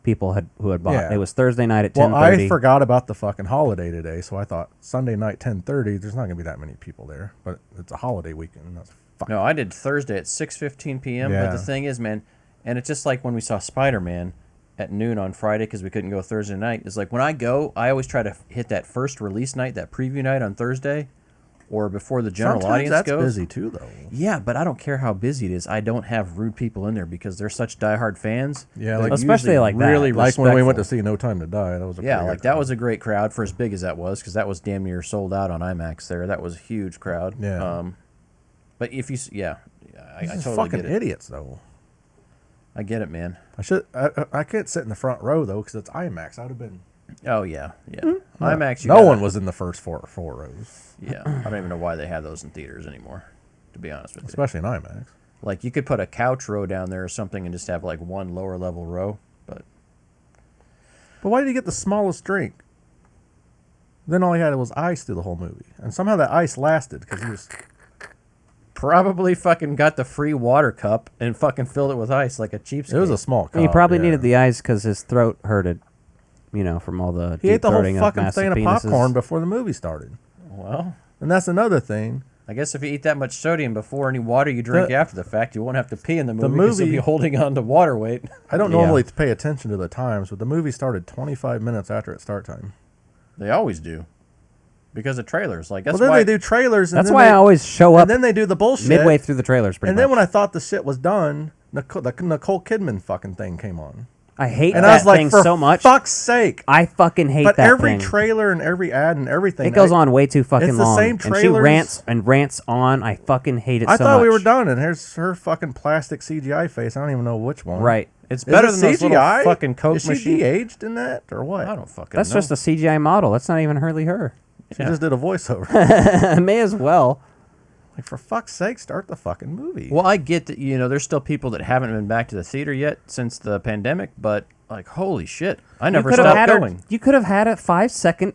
people who had bought. Yeah. It was Thursday night at 10:30. Well, I forgot about the fucking holiday today, so I thought Sunday night 10:30. There's not gonna be that many people there, but it's a holiday weekend. And that's No, I did Thursday at 6:15 p.m. Yeah. But the thing is, man, and it's just like when we saw Spider-Man at noon on Friday because we couldn't go Thursday night. It's like when I go, I always try to hit that first release night, that preview night on Thursday, or before the general Sometimes audience that's goes. busy too, though. Yeah, but I don't care how busy it is. I don't have rude people in there because they're such diehard fans. Yeah, They're like especially usually like that. really like when we went to respectful. see No Time to Die. That was a Yeah, pretty like good that crowd. was a great crowd for as big as that was because that was damn near sold out on IMAX there. That was a huge crowd. Yeah. But if you, I These totally fucking get it. idiots, though. I get it, man. I can't sit in the front row though because it's IMAX. I'd have been. Oh yeah. IMAX. No one was in the first four rows. Yeah, I don't even know why they have those in theaters anymore. To be honest with you, Especially in IMAX. like you could put a couch row down there or something and just have like one lower level row. But why did he get the smallest drink? Then all he had was ice through the whole movie, and somehow that ice lasted because he was. probably fucking got the free water cup and fucking filled it with ice like a cheapskate. It was a small cup. He probably yeah. needed the ice because his throat hurted, from all the He deep ate the whole throating of fucking massive thing of penises. popcorn before the movie started. Well, and that's another thing. I guess if you eat that much sodium before any water you drink after the fact, you won't have to pee in the movie because you'll be holding on to water weight. I don't normally pay attention to the times, but the movie started 25 minutes after its start time. They always do. Because of trailers. Like that's then why they do trailers. And That's then why they, I always show up. And then they do the bullshit midway through the trailers. And then when I thought the shit was done, the Nicole Kidman fucking thing came on. I hate and that I was like, thing for so much. Fuck's sake! I fucking hate but that every thing. trailer and every ad and everything. It goes on way too fucking it's long. the same And she trailers. rants on. I fucking hate it so I much. thought we were done, and here's her fucking plastic CGI face. I don't even know which one. Right. It's better Is than it those little CGI? fucking Coke Is she machine. de-aged in that, or what? I don't fucking That's know. just a CGI model. That's not even hardly her. She just did a voiceover. May as well. Like, for fuck's sake, start the fucking movie. Well, I get that, there's still people that haven't been back to the theater yet since the pandemic, but, like, holy shit. I never stopped going. You could have had a 5-second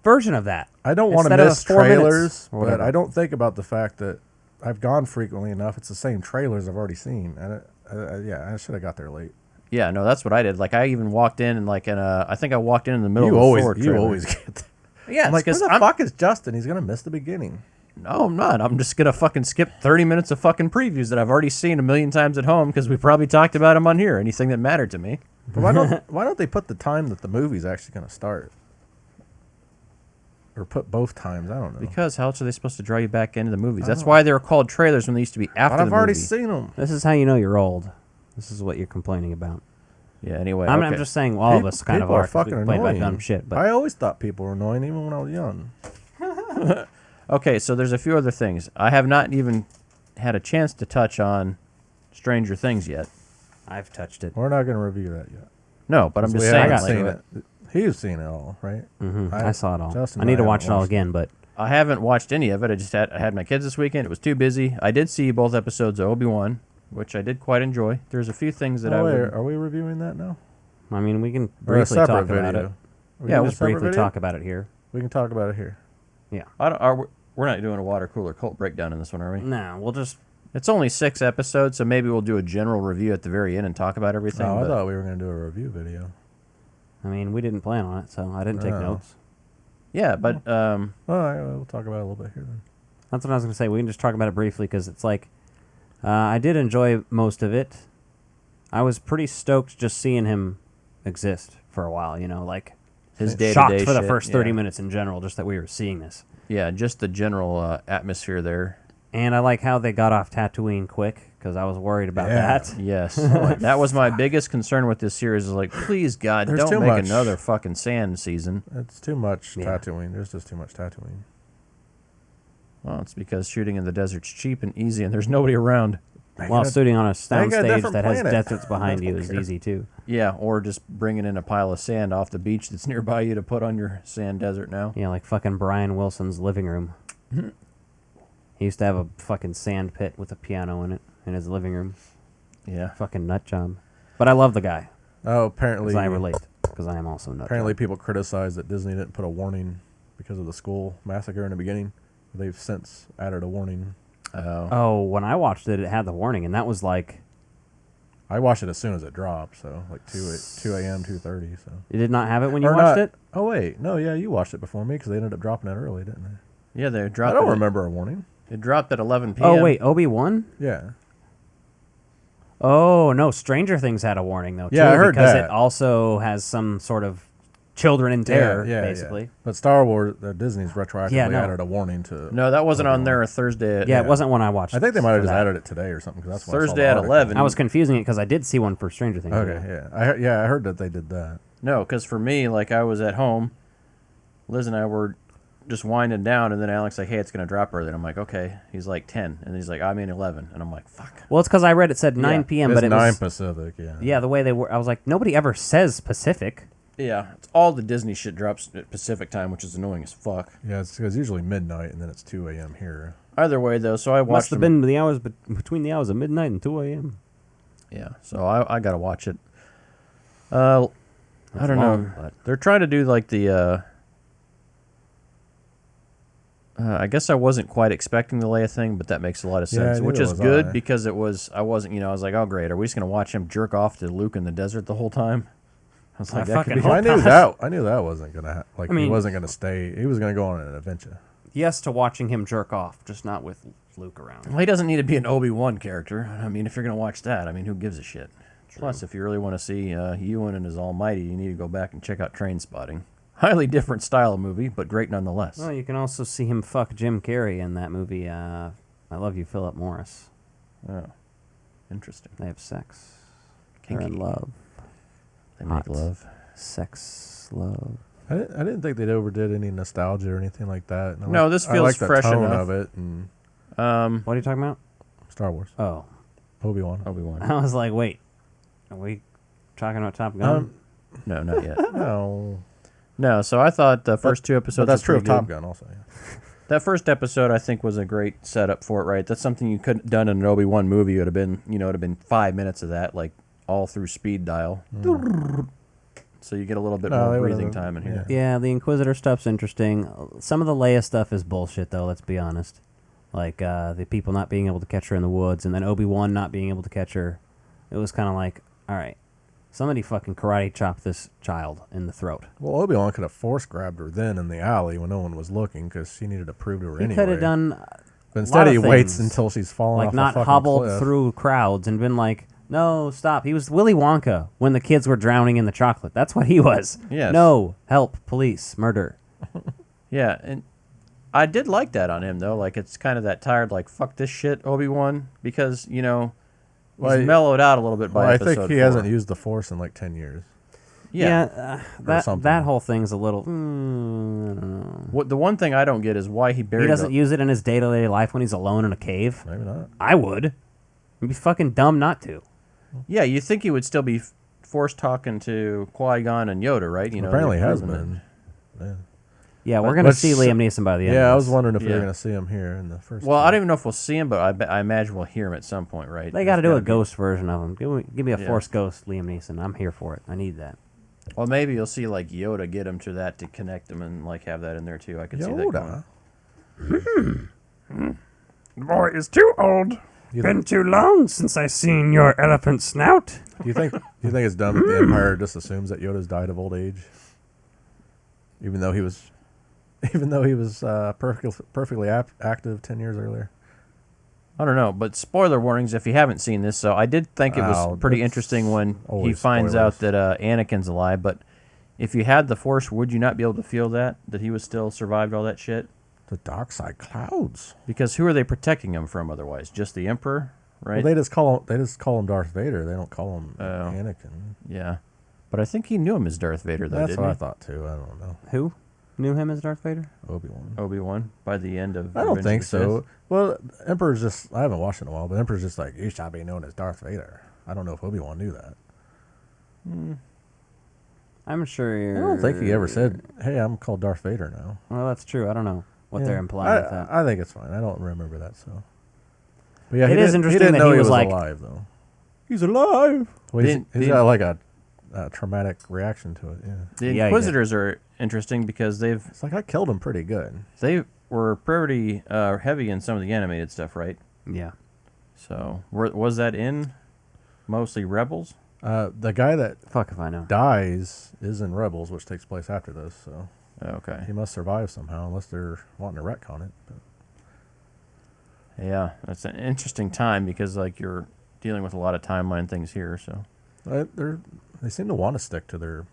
version of that. I don't want to Instead of miss 4 minutes trailers, or but whatever. I don't think about the fact that I've gone frequently enough. It's the same trailers I've already seen. And I should have got there late. Yeah, no, that's what I did. Like, I even walked in and I think I walked in the middle You of always, the Ford you trailer. always get there. Yeah, I'm like, who because the fuck is Justin? He's gonna miss the beginning. No, I'm not. I'm just gonna fucking skip 30 minutes of fucking previews that I've already seen a million times at home because we probably talked about them on here. Anything that mattered to me. But why don't they put the time that the movie's actually gonna start? Or put both times? I don't know. Because how else are they supposed to draw you back into the movies? That's why they were called trailers when they used to be after But I've the already movie. seen them. This is how you know you're old. This is what you're complaining about. Yeah. Anyway, I'm okay. just saying all of us kind of People are. are 'cause we fucking complain about annoying. dumb shit. But I always thought people were annoying, even when I was young. Okay, so there's a few other things. I have not even had a chance to touch on Stranger Things yet. I've touched it. We're not going to review that yet. No, but I'm just We saying. haven't like, seen it. He's seen it all, right? I saw it all. Justin I and need to haven't watch it all watched again, but I haven't watched any of it. I had my kids this weekend. It was too busy. I did see both episodes of Obi Wan, which I did quite enjoy. There's a few things that Are we reviewing that now? I mean, we can Or a briefly separate talk about video? it. Are we Yeah, doing we'll a just separate briefly video? talk about it here. We can talk about it here. Yeah. We're not doing a water cooler cult breakdown in this one, are we? No, we'll just. It's only 6 episodes, so maybe we'll do a general review at the very end and talk about everything. Oh, I but- thought we were going to do a review video. I mean, we didn't plan on it, so I didn't take Oh. notes. Yeah, but All right, we'll talk about it a little bit here then. That's what I was going to say. We can just talk about it briefly because it's like I did enjoy most of it. I was pretty stoked just seeing him exist for a while. You know, like His day-to-day shocked for the shit, first 30 yeah. minutes in general, just that we were seeing this. Yeah, just the general atmosphere there. And I like how they got off Tatooine quick because I was worried about Yeah. that. Yes. That was my biggest concern with this series is like, please, God, There's too don't make much. another fucking sand season. It's too much Yeah. Tatooine. There's just too much Tatooine. Well, it's because shooting in the desert's cheap and easy and there's nobody around. While shooting on a sound got a stage different that has planet. deserts behind you is easy too. Yeah, or just bringing in a pile of sand off the beach that's nearby you to put on your sand desert now. Yeah, like fucking Brian Wilson's living room. He used to have a fucking sand pit with a piano in it in his living room. Yeah. Fucking nut job. But I love the guy. Oh, apparently. Because I relate. Because I am also nut Apparently, job. people criticize that Disney didn't put a warning because of the school massacre in the beginning. They've since added a warning. Oh, when I watched it, it had the warning, and that was like... I watched it as soon as it dropped, so like 2 a.m., 2:30. So You did not have it when you Or watched not- it? Oh wait, no, yeah, you watched it before me because they ended up dropping it early, didn't they? Yeah, they dropped I don't it. remember a warning. It dropped at 11 p.m. Oh, wait, Obi-Wan? Yeah. Oh, no, Stranger Things had a warning, though, too. Yeah, I heard because that. it also has some sort of children in terror, basically. Yeah. But Star Wars, Disney's retroactively Yeah, no. added a warning to. No, that wasn't on there Thursday. Yeah, it wasn't when I watched it. I think they might have for just that. added it today or something because that's when I saw Thursday the at article. 11. I was confusing it because I did see one for Stranger Things. Okay, yeah, I heard that they did that. No, because for me, like I was at home, Liz and I were just winding down, and then Alex like, "Hey, it's gonna drop early." And I'm like, "Okay." He's like 10, and he's like, "I'm in 11," and I'm like, "Fuck." Well, it's because I read it said 9 Yeah. p.m., It's but it 9 was... Pacific, yeah. Yeah, the way they were... I was like, nobody ever says Pacific. Yeah, it's all the Disney shit drops at Pacific time, which is annoying as fuck. Yeah, it's usually midnight and then it's 2 a.m. here. Either way, though, so I watched. Must have been the hours between the hours of midnight and 2 a.m. Yeah, so I gotta watch it. I don't long, know. but- They're trying to do like the. I guess I wasn't quite expecting the Leia thing, but that makes a lot of sense, which neither is was good I. because I wasn't, I was like, oh great, are we just gonna watch him jerk off to Luke in the desert the whole time? I was like, that could be. I knew that wasn't gonna he wasn't gonna stay. He was gonna go on an adventure. Yes to watching him jerk off, just not with Luke around. Well, he doesn't need to be an Obi-Wan character. I mean, if you're gonna watch that, I mean, who gives a shit? True. Plus, if you really want to see Ewan and his Almighty, you need to go back and check out Train Spotting. Highly different style of movie, but great nonetheless. Well, you can also see him fuck Jim Carrey in that movie, I Love You, Philip Morris. Oh, interesting. They have sex. Kinky. They're in love. They make love. Sex, love. I didn't think they overdid any nostalgia or anything like that. And No, this feels I like the fresh tone enough. of it. And What are you talking about? Star Wars. Oh. Obi-Wan. I was like, wait, are we talking about Top Gun? No, not yet. No. No, so I thought the first 2 episodes. But that's were true of pretty Top good. Gun also. Yeah. That first episode, I think, was a great setup for it. Right, that's something you couldn't have done in an Obi-Wan movie. It would have been, it'd have been 5 minutes of that, like all through speed dial. so you get a little bit No, more they breathing would've- time in here. Yeah, the Inquisitor stuff's interesting. Some of the Leia stuff is bullshit, though. Let's be honest. Like the people not being able to catch her in the woods, and then Obi-Wan not being able to catch her. It was kind of like, all right, somebody fucking karate chop this child in the throat. Well, Obi-Wan could have force grabbed her then in the alley when no one was looking because she needed to prove to her He anyway. could have done. But instead, lot he of waits things. until she's fallen like off not a fucking hobbled cliff. through crowds and been like, no, stop. He was Willy Wonka when the kids were drowning in the chocolate. That's what he was. Yes. No, help, police, murder. Yeah, and I did like that on him though. Like it's kind of that tired, like fuck this shit, Obi-Wan, because he's mellowed out a little bit by I episode think he 4. hasn't used the Force in like 10 years. Yeah, that whole thing's a little. I don't know. What the one thing I don't get is why he buried. He doesn't use it in his day-to-day life when he's alone in a cave. Maybe not. I would. It'd be fucking dumb not to. Yeah, you think he would still be force talking to Qui-Gon and Yoda, right? Apparently they've has proven been. Yeah. Yeah, we're gonna see Liam Neeson by the end. Yeah, of I this. was wondering if we were gonna see him here in the first. Well, I don't even know if we'll see him, but I imagine we'll hear him at some point, right? They got to There's do a gotta be- ghost version of him. Give me a Yeah. Force ghost, Liam Neeson. I'm here for it. I need that. Well, maybe you'll see like Yoda get him to that to connect him and like have that in there too. I could see that going. Yoda. The boy is too old. Been too long since I seen your elephant snout. Do you think it's dumb that the Empire just assumes that Yoda's died of old age, even though he was perfectly active 10 years earlier? I don't know, but spoiler warnings if you haven't seen this. So I did think it was pretty that's interesting when he always finds spoilers. out that Anakin's alive. But if you had the Force, would you not be able to feel that he was still survived all that shit? The dark side clouds. Because who are they protecting him from otherwise? Just the Emperor, right? Well, they just call him Darth Vader. They don't call him Anakin. Yeah, but I think he knew him as Darth Vader, though. That's didn't what he? I thought too. I don't know. Who knew him as Darth Vader? Obi-Wan. By the end of I don't Revenge think of the so. Sith. Well, Emperor's just. I haven't watched it in a while, but Emperor's just like, you shall be known as Darth Vader. I don't know if Obi-Wan knew that. I'm sure. I don't think he ever said, "Hey, I'm called Darth Vader now." Well, that's true. I don't know what Yeah. they're implying with that. I think it's fine. I don't remember that. So, but yeah, It is interesting he didn't that know he was like- alive though. He's alive. Well, he's Didn't- got like a traumatic reaction to it. Yeah, The Yeah, he did. Inquisitors are interesting because it's like I killed him pretty good. they were pretty heavy in some of the animated stuff, right? Yeah. So was that in mostly Rebels? The guy that Fuck if I know. dies is in Rebels, which takes place after this. So Okay. he must survive somehow, unless they're wanting to retcon it. But. Yeah, that's an interesting time because like you're dealing with a lot of timeline things here. So They seem to want to stick to the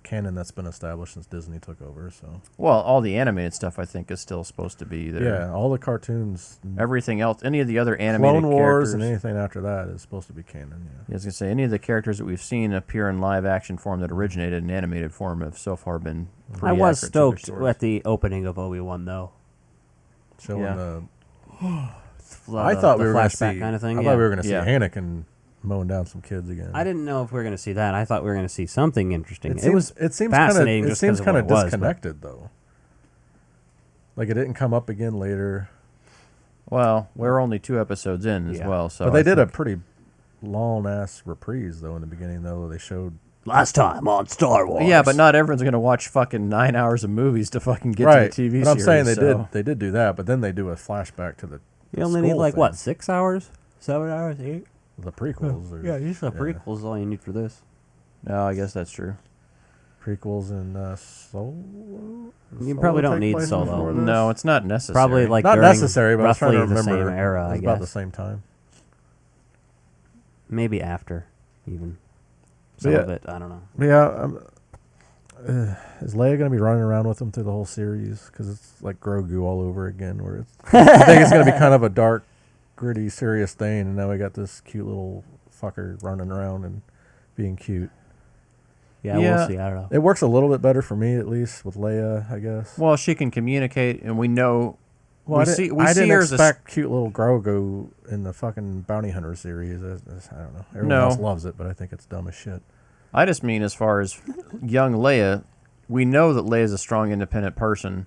canon that's been established since Disney took over. So well, all the animated stuff I think is still supposed to be there. yeah, all the cartoons, Everything else, any of the other animated Clone Wars, characters, and anything after that is supposed to be canon. Yeah. I was gonna say any of the characters that we've seen appear in live action form that originated in animated form have so far been. I Pretty was accurate to their stoked stories. at the opening of Obi-Wan though. Showing Yeah. the. The- I thought the we were going to flashback see. kind of thing. I yeah. thought we were going to see Yeah. Anakin mowing down some kids again. I didn't know if we were going to see that. I thought we were going to see something interesting. It was seems fascinating. It just seems 'cause of kind what of it was, but- disconnected though. Like it didn't come up again later. Well, we're only 2 episodes in as Yeah. well, so But they I did a think- pretty long ass reprise though in the beginning though. They showed Last time on Star Wars. Yeah, but not everyone's gonna watch fucking 9 hours of movies to fucking get right. to the TV but I'm series. saying so- they did do that, but then they do a flashback to the. You only need school like thing. what, 6 hours, 7 hours, 8? The prequels. Yeah, usually prequels is all you need for this. No, I guess that's true. Prequels and Solo. You Does probably Solo don't take need place Solo. before this? No, it's not necessary. Probably like not during necessary, but I was trying to roughly the remember. same era. It I was guess about the same time. maybe after even. But Some yeah. of it, I don't know. Yeah, is Leia going to be running around with him through the whole series? Because it's like Grogu all over again. Where it's, I think it's going to be kind of a dark, gritty, serious thing, and now we got this cute little fucker running around and being cute. Yeah, Yeah. we'll see. I don't know. It works a little bit better for me, at least with Leia, I guess. Well, she can communicate, and we know. Well, we I see didn't her as a expect cute little Grogu in the fucking Bounty Hunter series. I don't know. Everyone No. else loves it, but I think it's dumb as shit. I just mean as far as young Leia, we know that Leia's a strong, independent person,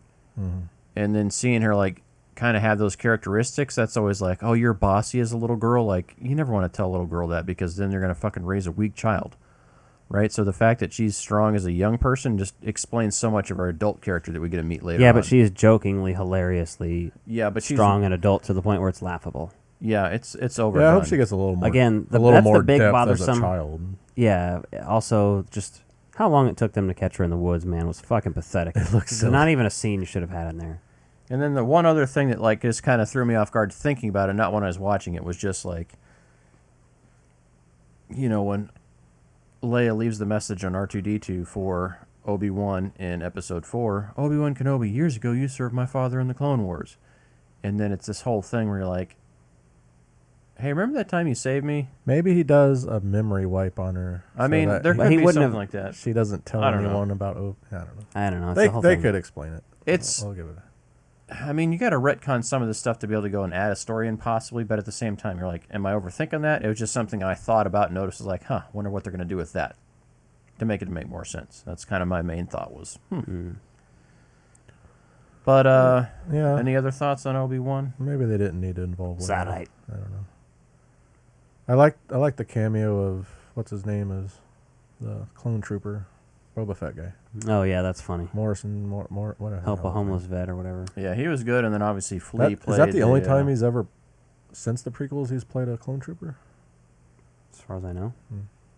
and then seeing her like kind of have those characteristics, that's always like, oh, you're bossy as a little girl. Like you never want to tell a little girl that because then they're gonna fucking raise a weak child. right? So the fact that she's strong as a young person just explains so much of her adult character that we get to meet later. Yeah, on. but she is jokingly, hilariously but she's strong and adult to the point where it's laughable. Yeah, it's overdone. Yeah, I hope she gets a little more. Again, that's the big depth bothersome. as a child. Yeah. Also, just how long it took them to catch her in the woods, man, was fucking pathetic. It looks silly. Not even a scene you should have had in there. And then the one other thing that like just kind of threw me off guard thinking about it, not when I was watching it, was just like, you know, when Leia leaves the message on R2-D2 for Obi-Wan in Episode 4, Obi-Wan Kenobi, years ago you served my father in the Clone Wars. And then it's this whole thing where you're like, hey, remember that time you saved me? Maybe he does a memory wipe on her. I mean, there could be something like that. She doesn't tell anyone about. I don't know. They could explain it. I'll give it. I mean, you got to retcon some of this stuff to be able to go and add a story in, possibly, but at the same time, you're like, am I overthinking that? It was just something I thought about and noticed, was like, wonder what they're going to do with that to make more sense. That's kind of my main thought was. But yeah. Any other thoughts on Obi-Wan? Maybe they didn't need to involve Leia. Sadite. I don't know. I like the cameo of what's his name is the clone trooper, Boba Fett guy. Oh yeah, that's funny. Morrison, whatever. Help a homeless vet or whatever. Yeah, he was good, and then obviously Flea played. Is that the only time he's ever, since the prequels, he's played a clone trooper? As far as I know.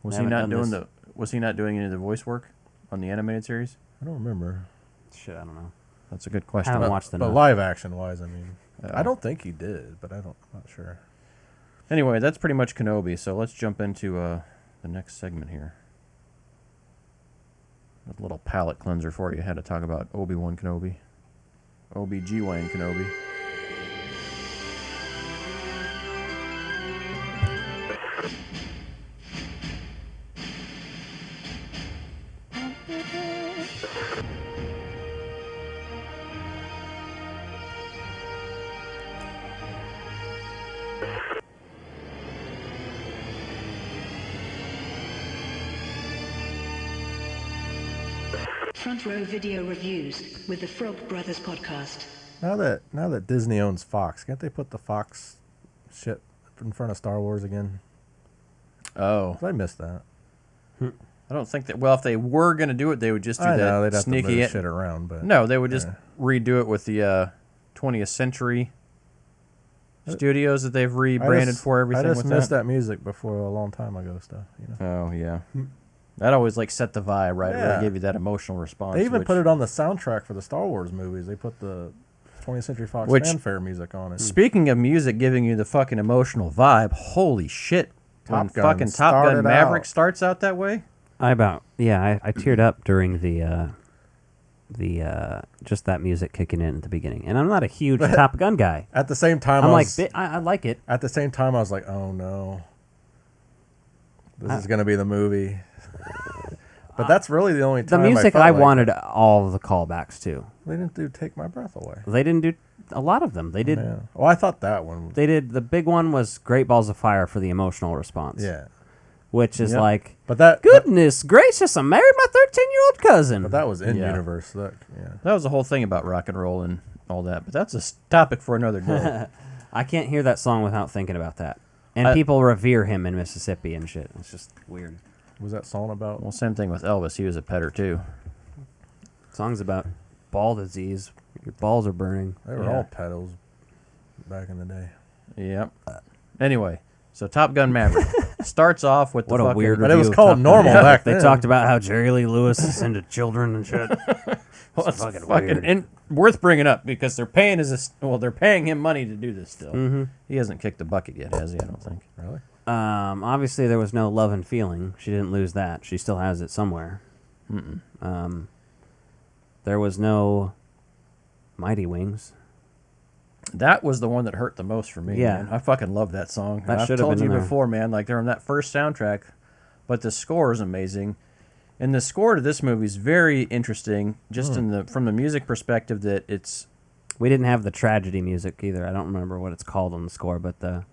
Was he not doing Was he not doing any of the voice work on the animated series? I don't remember. Shit, I don't know. That's a good question. I haven't watched But live action wise, I mean, I don't think he did, but I'm not sure. Anyway, that's pretty much Kenobi, so let's jump into the next segment here. A little palate cleanser for you. Had to talk about Obi-Wan Kenobi. Obi-G-Wan Kenobi. Front Row Video Reviews with the Frog Brothers Podcast. Now that Disney owns Fox, can't they put the Fox shit in front of Star Wars again? Oh. I missed that. I don't think that. Well, if they were going to do it, they would just do I that know, they'd have to sneaky move shit around, but no, they would just redo it with the 20th Century Studios that they've rebranded for everything. I just with missed that music before a long time ago stuff. You know? Oh yeah. That always like set the vibe, right? Yeah. Where they gave you that emotional response. They even put it on the soundtrack for the Star Wars movies. They put the 20th Century Fox fanfare music on it. Speaking of music giving you the fucking emotional vibe, holy shit. When Top Gun fucking Top Gun started Maverick out. starts out that way? I teared up during the just that music kicking in at the beginning. And I'm not a huge Top Gun guy. At the same time, I like it. At the same time, I was like, oh no. This is going to be the movie. But that's really the only time the music I I felt wanted all of the callbacks to. They didn't do Take My Breath Away. They didn't do a lot of them. They did. Yeah. Well, I thought that one. They did. The big one was Great Balls of Fire for the emotional response. Yeah. Which is like, but that goodness gracious, I married my 13-year-old cousin. But that was in universe. That was the whole thing about rock and roll and all that. But that's a topic for another day. I can't hear that song without thinking about that. And people revere him in Mississippi and shit. It's just weird. Was that song about? Well, same thing with Elvis. He was a petter too. Songs about ball disease. Your balls are burning. They were all pedals back in the day. Yep. Anyway, so Top Gun Maverick starts off with what the a fucking, weird. But it was called normal back then. They talked about how Jerry Lee Lewis is into children and shit. Well, it's fucking weird. And worth bringing up because they're paying they're paying him money to do this still. Mm-hmm. He hasn't kicked the bucket yet, has he? I don't think. Really? Obviously there was no love and feeling. She didn't lose that. She still has it somewhere. There was no Mighty Wings. That was the one that hurt the most for me. Yeah. Man. I fucking love that song. That I've should have told been you in there. before, man. Like they're on that first soundtrack, but the score is amazing, and the score to this movie is very interesting. Just from the music perspective, that it's. We didn't have the tragedy music either. I don't remember what it's called on the score, but the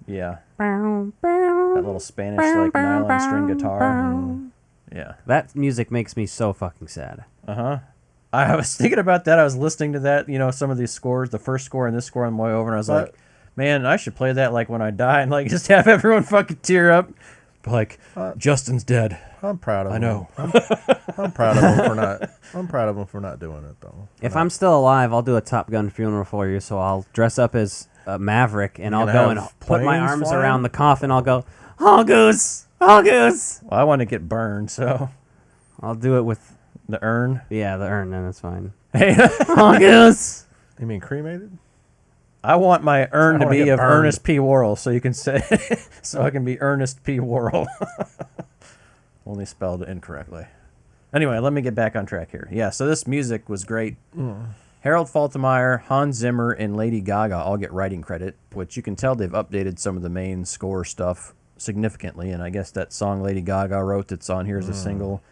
that little Spanish like nylon string guitar. Yeah, that music makes me so fucking sad. I was thinking about that. I was listening to that, some of these scores, the first score and this score on the way over, and I was like, man, I should play that like when I die and like just have everyone fucking tear up. Like, Justin's dead. I'm proud of I him. know. I'm proud of him for not. I'm proud of him for not doing it though. If I'm still alive, I'll do a Top Gun funeral for you. So I'll dress up as Maverick, and I'll go and put my arms flying? around the coffin. I'll go, "Oh goose, oh goose." Well, I want to get burned, so I'll do it with the urn. Yeah, the urn. Then that's fine. Hey, oh goose. You mean cremated? I want my urn to wanna be get of burned. Ernest P. Worrell, so you can say, so I can be Ernest P. Worrell. Only spelled incorrectly. Anyway, let me get back on track here. Yeah, so this music was great. Harold Faltermeyer, Hans Zimmer, and Lady Gaga all get writing credit, which you can tell they've updated some of the main score stuff significantly. And I guess that song Lady Gaga wrote that's on here is a single.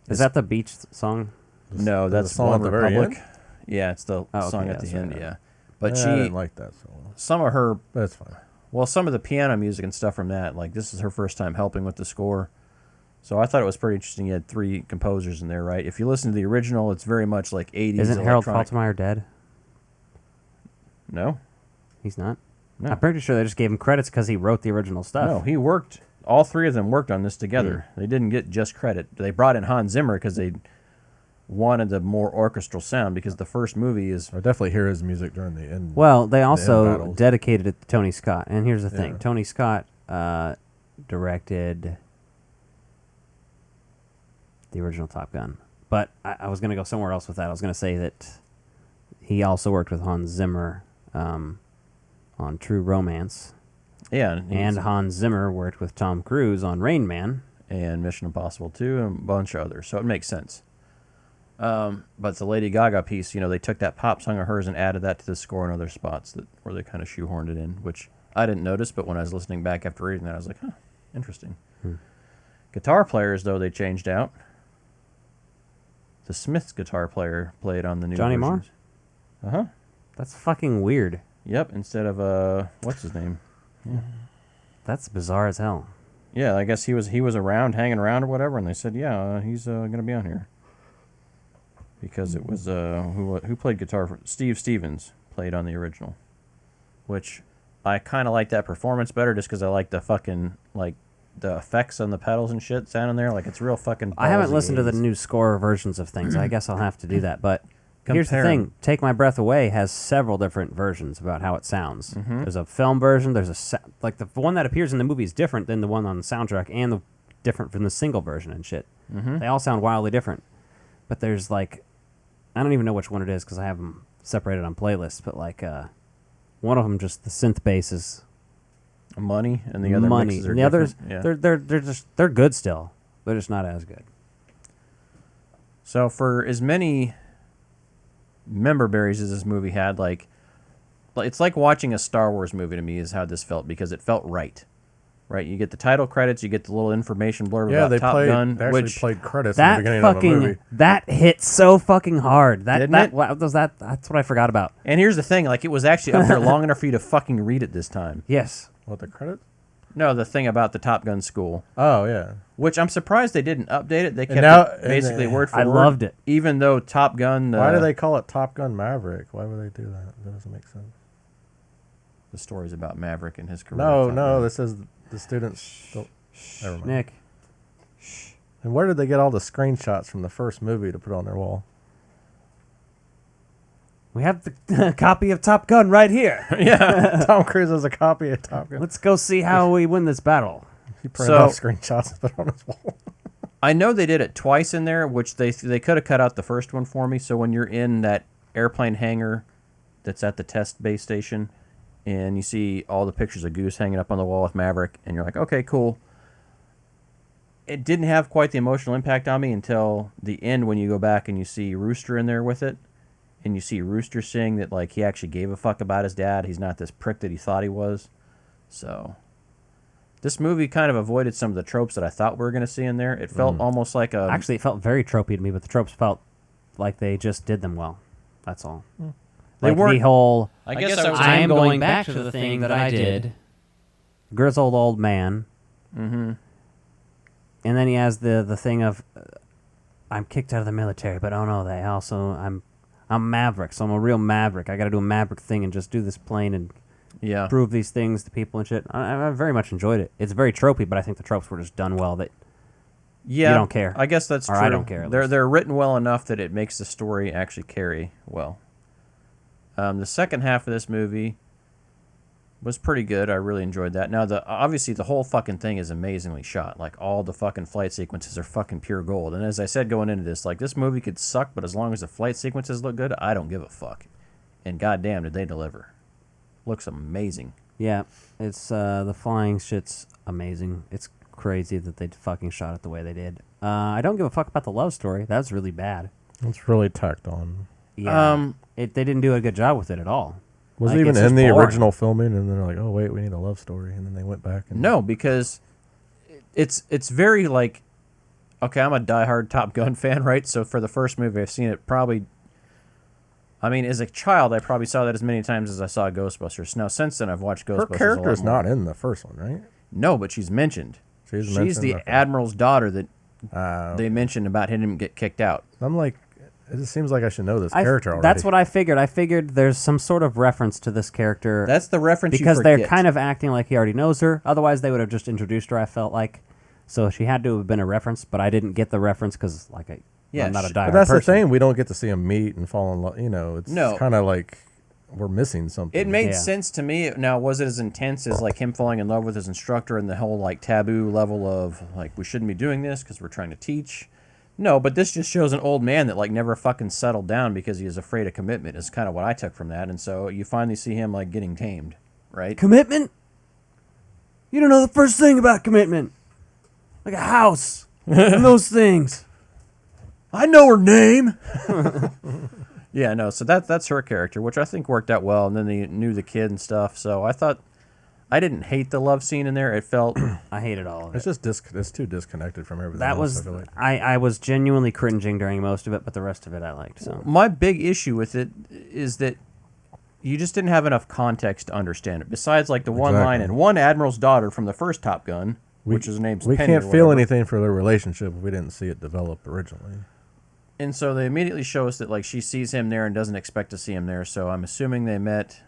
Is that the beach song? No, that's the song One at the very Republic. end? Yeah, it's the Oh, okay, song at that's the end. right. Yeah, but Yeah, she I didn't like that so well. some of her. That's fine. Well, some of the piano music and stuff from that, like this is her first time helping with the score. So I thought it was pretty interesting. You had 3 composers in there, right? If you listen to the original, it's very much like 80s. Isn't Harold electronic. Faltermeyer dead? No. He's not? No. I'm pretty sure they just gave him credits because he wrote the original stuff. No, he worked. All 3 of them worked on this together. They didn't get just credit. They brought in Hans Zimmer because they wanted a more orchestral sound because the first movie is... I definitely hear his music during the end. Well, they the end also battles. dedicated it to Tony Scott. And here's the thing. Yeah. Tony Scott directed the original Top Gun. But I was going to go somewhere else with that. I was going to say that he also worked with Hans Zimmer on True Romance. Yeah. And Hans Zimmer worked with Tom Cruise on Rain Man. And Mission Impossible 2 and a bunch of others. So it makes sense. But the Lady Gaga piece, you know, they took that pop song of hers and added that to the score in other spots where they kind of shoehorned it in, which I didn't notice, but when I was listening back after reading that, I was like, huh, interesting. Guitar players, though, they changed out. The Smiths guitar player played on the new Johnny Marr? versions. Uh-huh. That's fucking weird. Yep, instead of, what's his name? Yeah. That's bizarre as hell. Yeah, I guess he was around, hanging around or whatever, and they said, yeah, he's going to be on here. Because it was, who played guitar for... Steve Stevens played on the original. Which, I kind of like that performance better just because I like the fucking, like, the effects on the pedals and shit sounding there. Like, it's real fucking... I haven't ballsy listened to the 80s. new score versions of things. I guess I'll have to do that. But here's the Compare thing. 'em. Take My Breath Away has several different versions about how it sounds. There's a film version. There's like the one that appears in the movie is different than the one on the soundtrack and the different from the single version and shit. They all sound wildly different. But there's like... I don't even know which one it is because I have them separated on playlists. But like one of them, just the synth bass is... Money, and the other money. mixes are And the others, different. Yeah. they're good still. They're just not as good. So for as many member berries as this movie had, like it's like watching a Star Wars movie to me is how this felt because it felt right. Right, you get the title credits, you get the little information blurb about Top Gun, they actually which played credits at the beginning of the movie. That hit so fucking hard. Didn't it? That's what I forgot about. And here's the thing, like it was actually up there long enough for you to fucking read it this time. Yes. What, the credits? No, the thing about the Top Gun school. Oh, yeah. Which I'm surprised they didn't update it. They kept it basically word for I word. loved it. Even though Top Gun... Why do they call it Top Gun Maverick? Why would they do that? That doesn't make sense. The story's about Maverick and his career. No, this is the students... Never mind. Nick. And where did they get all the screenshots from the first movie to put on their wall? We have the copy of Top Gun right here. Yeah, Tom Cruise has a copy of Top Gun. Let's go see how we win this battle. He printed off screenshots and put on his wall. I know they did it twice in there, which they could have cut out the first one for me. So when you're in that airplane hangar that's at the test base station and you see all the pictures of Goose hanging up on the wall with Maverick and you're like, okay, cool. It didn't have quite the emotional impact on me until the end when you go back and you see Rooster in there with it. And you see Rooster saying that like he actually gave a fuck about his dad. He's not this prick that he thought he was. So this movie kind of avoided some of the tropes that I thought we were going to see in there. It felt almost like a... Actually, it felt very tropey to me, but the tropes felt like they just did them well. That's all. They Like weren't... the whole... I guess I am going back to the thing that I did. Grizzled old man. Mm-hmm. And then he has the thing of... I'm kicked out of the military, but oh no, they also... I'm Maverick, so I'm a real Maverick. I got to do a Maverick thing and just do this plane and Yeah. prove these things to people and shit. I very much enjoyed it. It's very tropey, but I think the tropes were just done well. That Yeah, you don't care. I guess that's or true. I don't care. At least. They're written well enough that it makes the story actually carry well. The second half of this movie was pretty good. I really enjoyed that. Now, obviously the whole fucking thing is amazingly shot. Like all the fucking flight sequences are fucking pure gold. And as I said going into this, like this movie could suck, but as long as the flight sequences look good, I don't give a fuck. And goddamn, did they deliver? Looks amazing. Yeah, it's the flying shit's amazing. It's crazy that they fucking shot it the way they did. I don't give a fuck about the love story. That's really bad. It's really tacked on. Yeah, they didn't do a good job with it at all. Was Like, it even it's just in the boring. original filming? And they're like, oh wait, we need a love story, and then they went back. And No, because it's very like, okay, I'm a diehard Top Gun fan, right? So for the first movie, I've seen it probably. I mean, as a child, I probably saw that as many times as I saw Ghostbusters. Now, since then, I've watched Ghostbusters. her character's a lot more. not in the first one, right? No, but she's mentioned. She's She's mentioned, the okay. admiral's daughter that Okay. they mentioned about him get kicked out. I'm like, it just seems like I should know this I- character already. That's what I figured. I figured there's some sort of reference to this character. That's the reference you because they're forget. kind of acting like he already knows her. Otherwise, they would have just introduced her. I felt like, so she had to have been a reference, but I didn't get the reference because, like, I'm not a diehard But that's person. the thing. We don't get to see them meet and fall in love. You know, it's No. kind of like we're missing something. It made sense to me. Now, was it as intense as like him falling in love with his instructor and the whole like taboo level of like we shouldn't be doing this because we're trying to teach? No, but this just shows an old man that like never fucking settled down because he is afraid of commitment. Is kind of what I took from that, and so you finally see him like getting tamed, right? Commitment? You don't know the first thing about commitment. Like a house and those things. I know her name. Yeah, no. So that's her character, which I think worked out well. And then they knew the kid and stuff. So I thought I didn't hate the love scene in there. It felt I hated all of it. It's just it's too disconnected from everything. That else, was I feel like. I was genuinely cringing during most of it, but the rest of it I liked. So my big issue with it is that you just didn't have enough context to understand it. Besides, like the one line and one admiral's daughter from the first Top Gun, which his name's We Penny can't or feel whatever. anything for their relationship if we didn't see it develop originally. And so they immediately show us that like she sees him there and doesn't expect to see him there. So I'm assuming they met,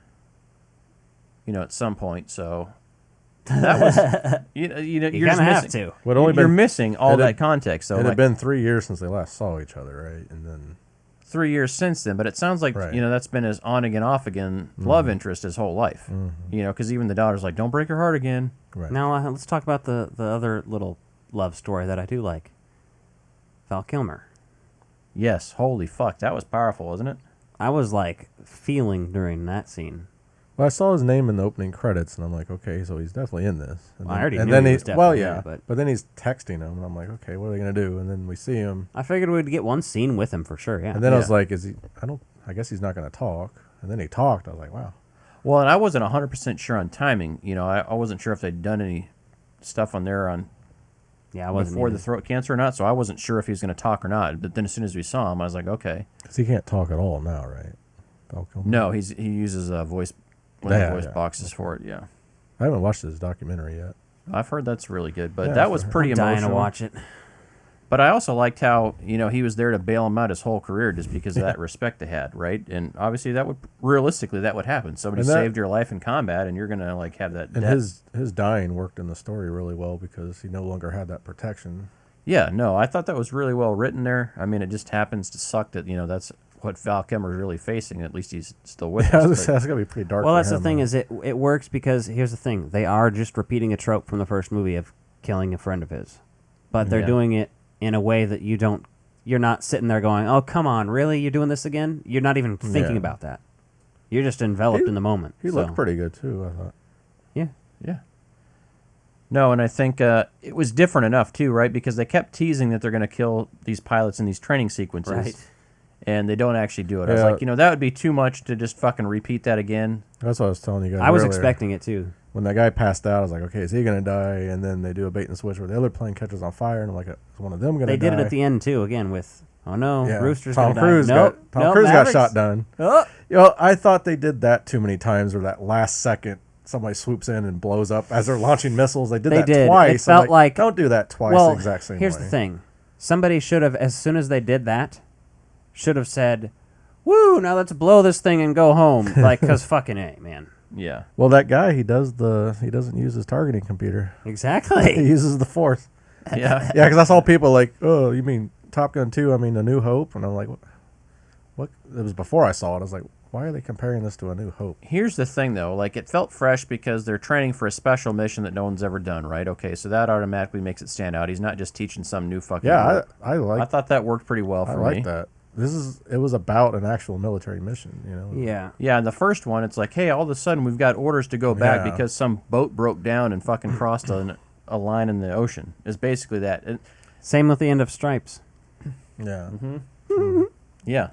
at some point. So that was, you're You just kinda have missing, to. Well, it only you're been- missing all it had- that context. So it like, had been 3 years since they last saw each other, right? And then 3 years since then, but it sounds like Right. that's been his on again, off again love interest his whole life. Because even the daughter's like, "Don't break her heart again." right. now let's talk about the other little love story that I do like. Val Kilmer. Yes, holy fuck, that was powerful, wasn't it? I was like feeling during that scene. Well, I saw his name in the opening credits, and I'm like, okay, so he's definitely in this. And Well, I already and knew then he was definitely in it, but then he's texting him, and I'm like, okay, what are they gonna do? And then we see him, I figured we'd get one scene with him for sure. Yeah. and then I was like, is he? I guess he's not gonna talk. And then he talked. I was like, wow. Well, and I wasn't 100% sure on timing. I wasn't sure if they'd done any stuff on there on yeah, I wasn't before either. the throat cancer or not, so I wasn't sure if he was going to talk or not. But then as soon as we saw him, I was like, okay. Because he can't talk at all now, right? Val Kilmer? No, he uses a voice, one of the voice boxes for it. Yeah, I haven't watched his documentary yet. I've heard that's really good, but Yeah, that was pretty I'm dying emotional. to watch it. But I also liked how he was there to bail him out his whole career just because of that respect they had, right? And obviously that would happen. Somebody And that- saved your life in combat, and you're gonna like have that. And debt. his dying worked in the story really well because he no longer had that protection. Yeah, no, I thought that was really well written there. I mean, it just happens to suck that that's what Val Kilmer is really facing. At least he's still with Yeah, us. that's gonna be pretty dark. Well, for that's the him, thing though. is it works because here's the thing: they are just repeating a trope from the first movie of killing a friend of his, but they're Yeah. doing it in a way that you're not sitting there going, "Oh, come on, really? You're doing this again?" You're not even thinking Yeah. about that. You're just enveloped in the moment. He looked pretty good too, I thought. Yeah. Yeah. No, and I think it was different enough too, right? Because they kept teasing that they're going to kill these pilots in these training sequences, Right. and they don't actually do it. I was Yeah. like, that would be too much to just fucking repeat that again. That's what I was telling you guys. I was earlier. expecting it too. When that guy passed out, I was like, okay, is he gonna die? And then they do a bait and switch where the other plane catches on fire, and I'm like, is one of them gonna die? They did it at the end too, again with, oh no, Yeah. Rooster's Tom gonna Cruise die. got Nope, Tom nope, Cruise got Maverick's- shot down. Oh. I thought they did that too many times, where that last second somebody swoops in and blows up as they're launching missiles. They did that did. twice. It I'm felt like don't do that twice well, the exact same here's way. the thing: somebody should have, as soon as they did that, should have said, "Woo! Now let's blow this thing and go home." Like, cause fucking A, man. Yeah. Well, that guy, he doesn't use his targeting computer. Exactly. He uses the Force. Yeah. Yeah, because I saw people like, oh, you mean Top Gun 2? I mean, A New Hope? And I'm like, what? It was before I saw it. I was like, why are they comparing this to A New Hope? Here's the thing, though. Like, it felt fresh because they're training for a special mission that no one's ever done, right? Okay, so that automatically makes it stand out. He's not just teaching some new fucking... Yeah, I thought that worked pretty well for me. I like that. It was about an actual military mission, you know? Yeah. Yeah, and the first one, it's like, hey, all of a sudden we've got orders to go back because some boat broke down and fucking crossed a line in the ocean. It's basically that. Same with the end of Stripes. Yeah. Yeah.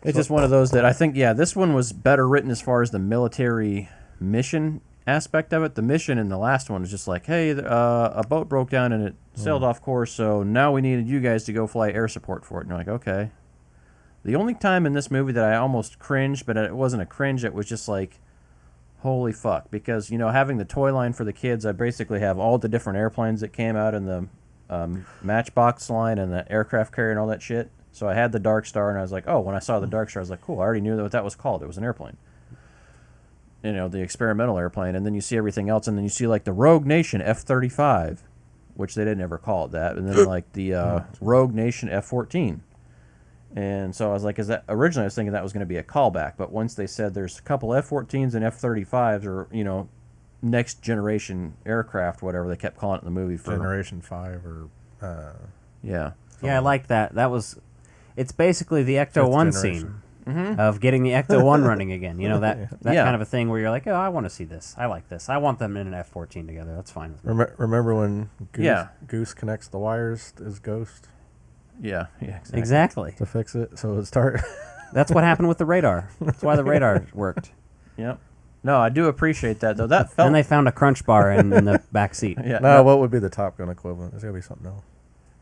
It's just one of those that I think, this one was better written as far as the military mission aspect of it. The mission in the last one was just like, hey, a boat broke down and it sailed off course, so now we needed you guys to go fly air support for it. And you're like, okay. The only time in this movie that I almost cringed, but it wasn't a cringe, it was just like, holy fuck. Because, having the toy line for the kids, I basically have all the different airplanes that came out in the Matchbox line and the aircraft carrier and all that shit. So I had the Dark Star, and I was like, oh, when I saw the Dark Star, I was like, cool, I already knew what that was called. It was an airplane. The experimental airplane. And then you see everything else, and then you see, like, the Rogue Nation F-35, which they didn't ever call it that. And then, like, the Rogue Nation F-14. And so I was like, originally I was thinking that was going to be a callback, but once they said there's a couple F-14s and F-35s or, next generation aircraft, whatever they kept calling it in the movie. For Generation 5 or... yeah. Yeah, I like that. It's basically the Ecto-1 scene of getting the Ecto-1 running again. That kind of a thing where you're like, oh, I want to see this. I like this. I want them in an F-14 together. That's fine with me. Remember when Goose connects the wires as Ghost? Yeah, exactly. To fix it, so it would start. That's what happened with the radar. That's why the radar worked. Yep. No, I do appreciate that, though. That felt... And they found a crunch bar in the back seat. Yeah. No, what would be the Top Gun equivalent? There's got to be something else.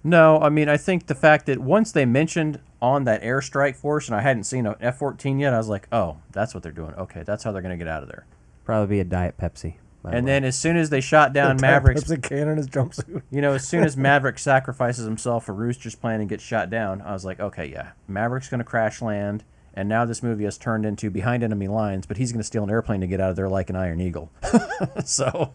No, I mean, I think the fact that once they mentioned on that airstrike force, and I hadn't seen an F-14 yet, I was like, oh, that's what they're doing. Okay, that's how they're going to get out of there. Probably be a Diet Pepsi. And then as soon as they shot down Maverick's... Pepsi can in his jumpsuit. As soon as Maverick sacrifices himself for Rooster's plan and gets shot down, I was like, okay, yeah, Maverick's going to crash land, and now this movie has turned into behind enemy lines, but he's going to steal an airplane to get out of there like an Iron Eagle. So...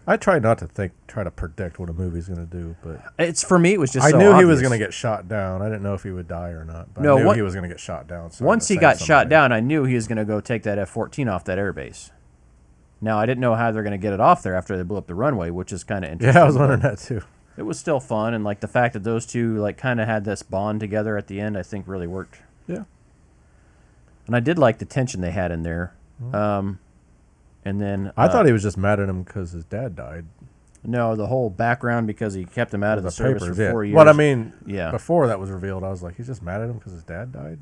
I try not to try to predict what a movie's going to do, but it's for me. It was just I so knew obvious. he was going to get shot down. I didn't know if he would die or not. But I knew he was going to get shot down. So once he got shot down, I knew he was going to go take that F-14 off that airbase. Now I didn't know how they're going to get it off there after they blew up the runway, which is kind of interesting. Yeah, I was wondering that too. It was still fun, and like the fact that those two like kind of had this bond together at the end, I think really worked. Yeah. And I did like the tension they had in there. And then I thought he was just mad at him because his dad died. No, the whole background because he kept him out of the service papers, for 4 years. Well, I mean, yeah. Before that was revealed, I was like, he's just mad at him because his dad died.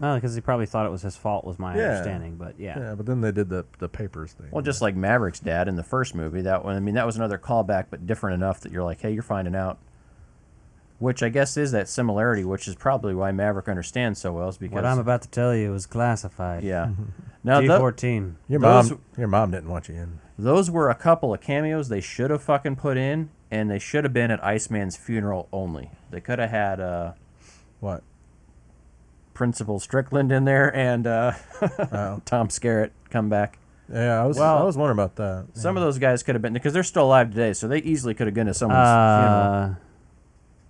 Well, because he probably thought it was his fault, was my understanding. But yeah. Yeah, but then they did the papers thing. Well, just like Maverick's dad in the first movie, that was another callback, but different enough that you're like, hey, you're finding out. Which I guess is that similarity, which is probably why Maverick understands so well. Is because what I'm about to tell you is classified. Yeah. Now G14. Your mom didn't want you in. Those were a couple of cameos they should have fucking put in, and they should have been at Iceman's funeral only. They could have had what? Principal Strickland in there and Tom Skerritt come back. Yeah, I was wondering about that. Some of those guys could have been, because they're still alive today, so they easily could have gone to someone's funeral.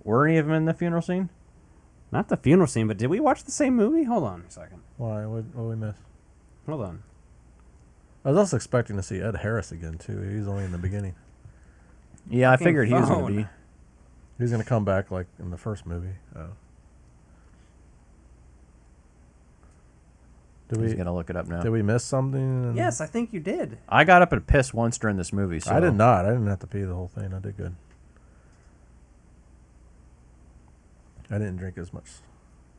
Were any of them in the funeral scene? Not the funeral scene, but did we watch the same movie? Hold on a second. Why? What we miss? Hold on. I was also expecting to see Ed Harris again, too. He's only in the beginning. Yeah, I figured he was going to be. He's going to come back like in the first movie. Oh. He's going to look it up now. Did we miss something? Yes, I think you did. I got up and pissed once during this movie. So. I did not. I didn't have to pee the whole thing. I did good. I didn't drink as much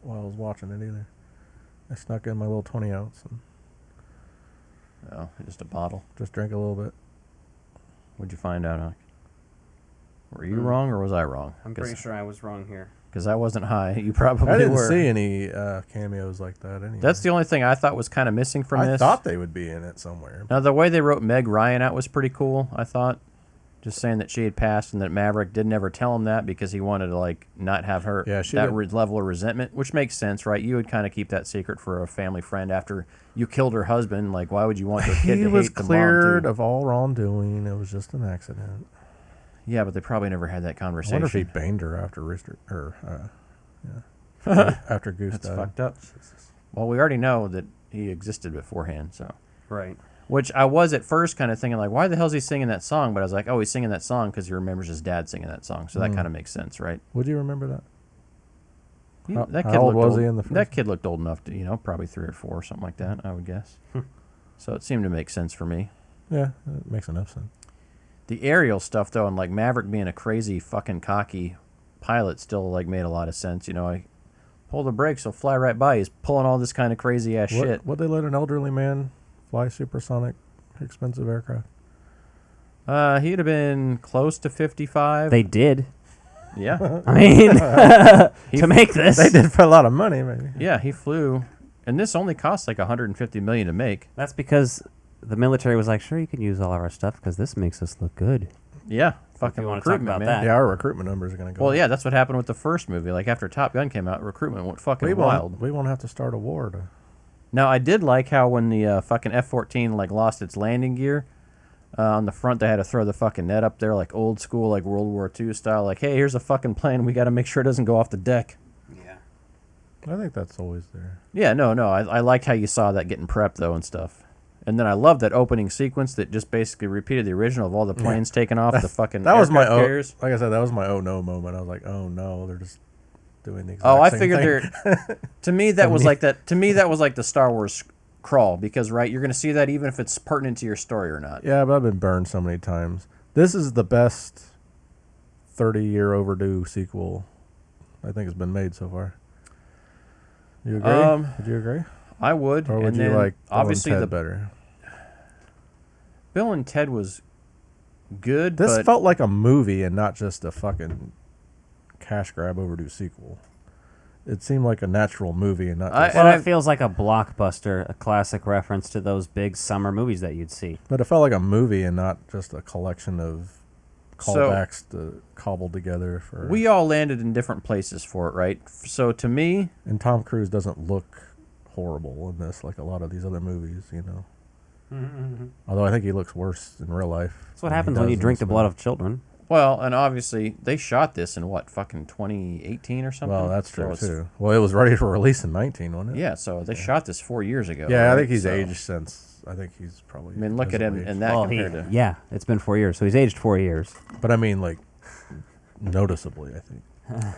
while I was watching it either. I snuck in my little 20 ounce. Oh, just a bottle? Just drank a little bit. What'd you find out, Huck? Were you wrong or was I wrong? I'm pretty sure I was wrong here. Because I wasn't high. You probably were. I didn't see any cameos like that anyway. That's the only thing I thought was kind of missing from this. I thought they would be in it somewhere. Now, the way they wrote Meg Ryan out was pretty cool, I thought. just saying that she had passed and that Maverick didn't ever tell him that because he wanted to like not have her level of resentment, which makes sense, right? You would kind of keep that secret for a family friend after you killed her husband. Like, why would you want your kid to hate the mom? He was cleared of all wrongdoing. It was just an accident. Yeah, but they probably never had that conversation. I wonder if he banged her after after Goose That's died. fucked up. Well, we already know that he existed beforehand, so. Right. Which I was at first kind of thinking, like, why the hell is he singing that song? But I was like, oh, he's singing that song because he remembers his dad singing that song. So that kind of makes sense, right? Would you remember that? How old was he in the first? That kid looked old enough to, probably 3 or 4 or something like that, I would guess. So it seemed to make sense for me. Yeah, it makes enough sense. The aerial stuff, though, and, like, Maverick being a crazy fucking cocky pilot still, like, made a lot of sense. I pull the brakes, he'll fly right by. He's pulling all this kind of crazy-ass shit. Would they let an elderly man fly supersonic, expensive aircraft? He'd have been close to 55. They did. Yeah. I mean, to make this. They did for a lot of money, maybe. Yeah, he flew. And this only cost like $150 million to make. That's because the military was like, sure, you can use all of our stuff because this makes us look good. Yeah. Fucking want to talk about that. Yeah, our recruitment numbers are going to go Well, up. yeah, that's what happened with the first movie. Like, after Top Gun came out, recruitment went fucking wild. We won't have to start a war to... Now, I did like how when the fucking F-14 like lost its landing gear, on the front they had to throw the fucking net up there like old school, like World War II style. Like, hey, here's a fucking plane. We got to make sure it doesn't go off the deck. Yeah. I think that's always there. Yeah, no. I liked how you saw that getting prepped, though, and stuff. And then I loved that opening sequence that just basically repeated the original of all the planes taking off the fucking that was my carriers. Like I said, that was my oh no moment. I was like, oh no, they're just doing the exact I same figured thing. they're. To me, that was like that. To me, that was like the Star Wars crawl because you're going to see that even if it's pertinent to your story or not. Yeah, but I've been burned so many times. This is the best 30-year overdue sequel I think has been made so far. You agree? Would you agree? I would. Or would you like obviously Bill and Ted better? Bill and Ted was good. This but felt like a movie and not just a fucking cash grab overdue sequel. It seemed like a natural movie and not just... Well, it feels like a blockbuster, a classic reference to those big summer movies that you'd see. But it felt like a movie and not just a collection of callbacks to cobbled together for... We all landed in different places for it, right? So to me... And Tom Cruise doesn't look horrible in this like a lot of these other movies, Although I think he looks worse in real life. That's what happens when you drink the blood of children. Well, and obviously they shot this in fucking 2018 or something. Well, that's true too. Well, it was ready for release in 19, wasn't it? Yeah, so they shot this 4 years ago. Yeah, right? I think he's aged since. I think he's probably... I mean, look at him in that compared to... Yeah, it's been 4 years, so he's aged 4 years. But I mean, like, noticeably, I think.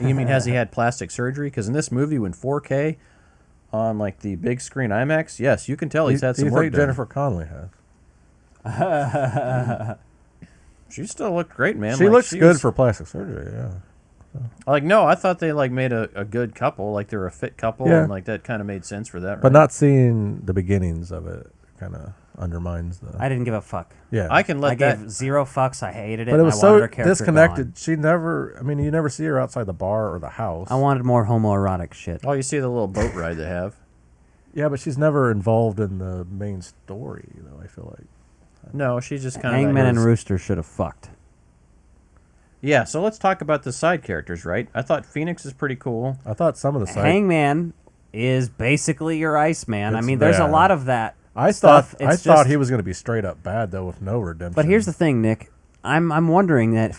You mean, has he had plastic surgery? Because in this movie, when 4K on like the big screen IMAX, yes, you can tell he's had some work think done. Jennifer Connelly has? She still looked great, man. She looks good for plastic surgery, yeah. Like, no, I thought they like made a good couple, like they're a fit couple, Yeah. and like that kind of made sense for that. Right? But not seeing the beginnings of it kind of undermines the... I didn't give a fuck. Yeah. I can let I gave 0 fucks. I hated it. But it was I so wanted her character disconnected. gone. She never... I mean, you never see her outside the bar or the house. I wanted more homoerotic shit. Oh, you see the little boat ride they have. Yeah, but she's never involved in the main story, though, I feel like. No, she's just kind of... Hangman and Rooster should have fucked. Yeah, so let's talk about the side characters, right? I thought Phoenix is pretty cool. I thought some of the side... Hangman is basically your Iceman. I mean, there's a lot of that. I thought he was going to be straight up bad, though, with no redemption. But here's the thing, Nick. I'm wondering that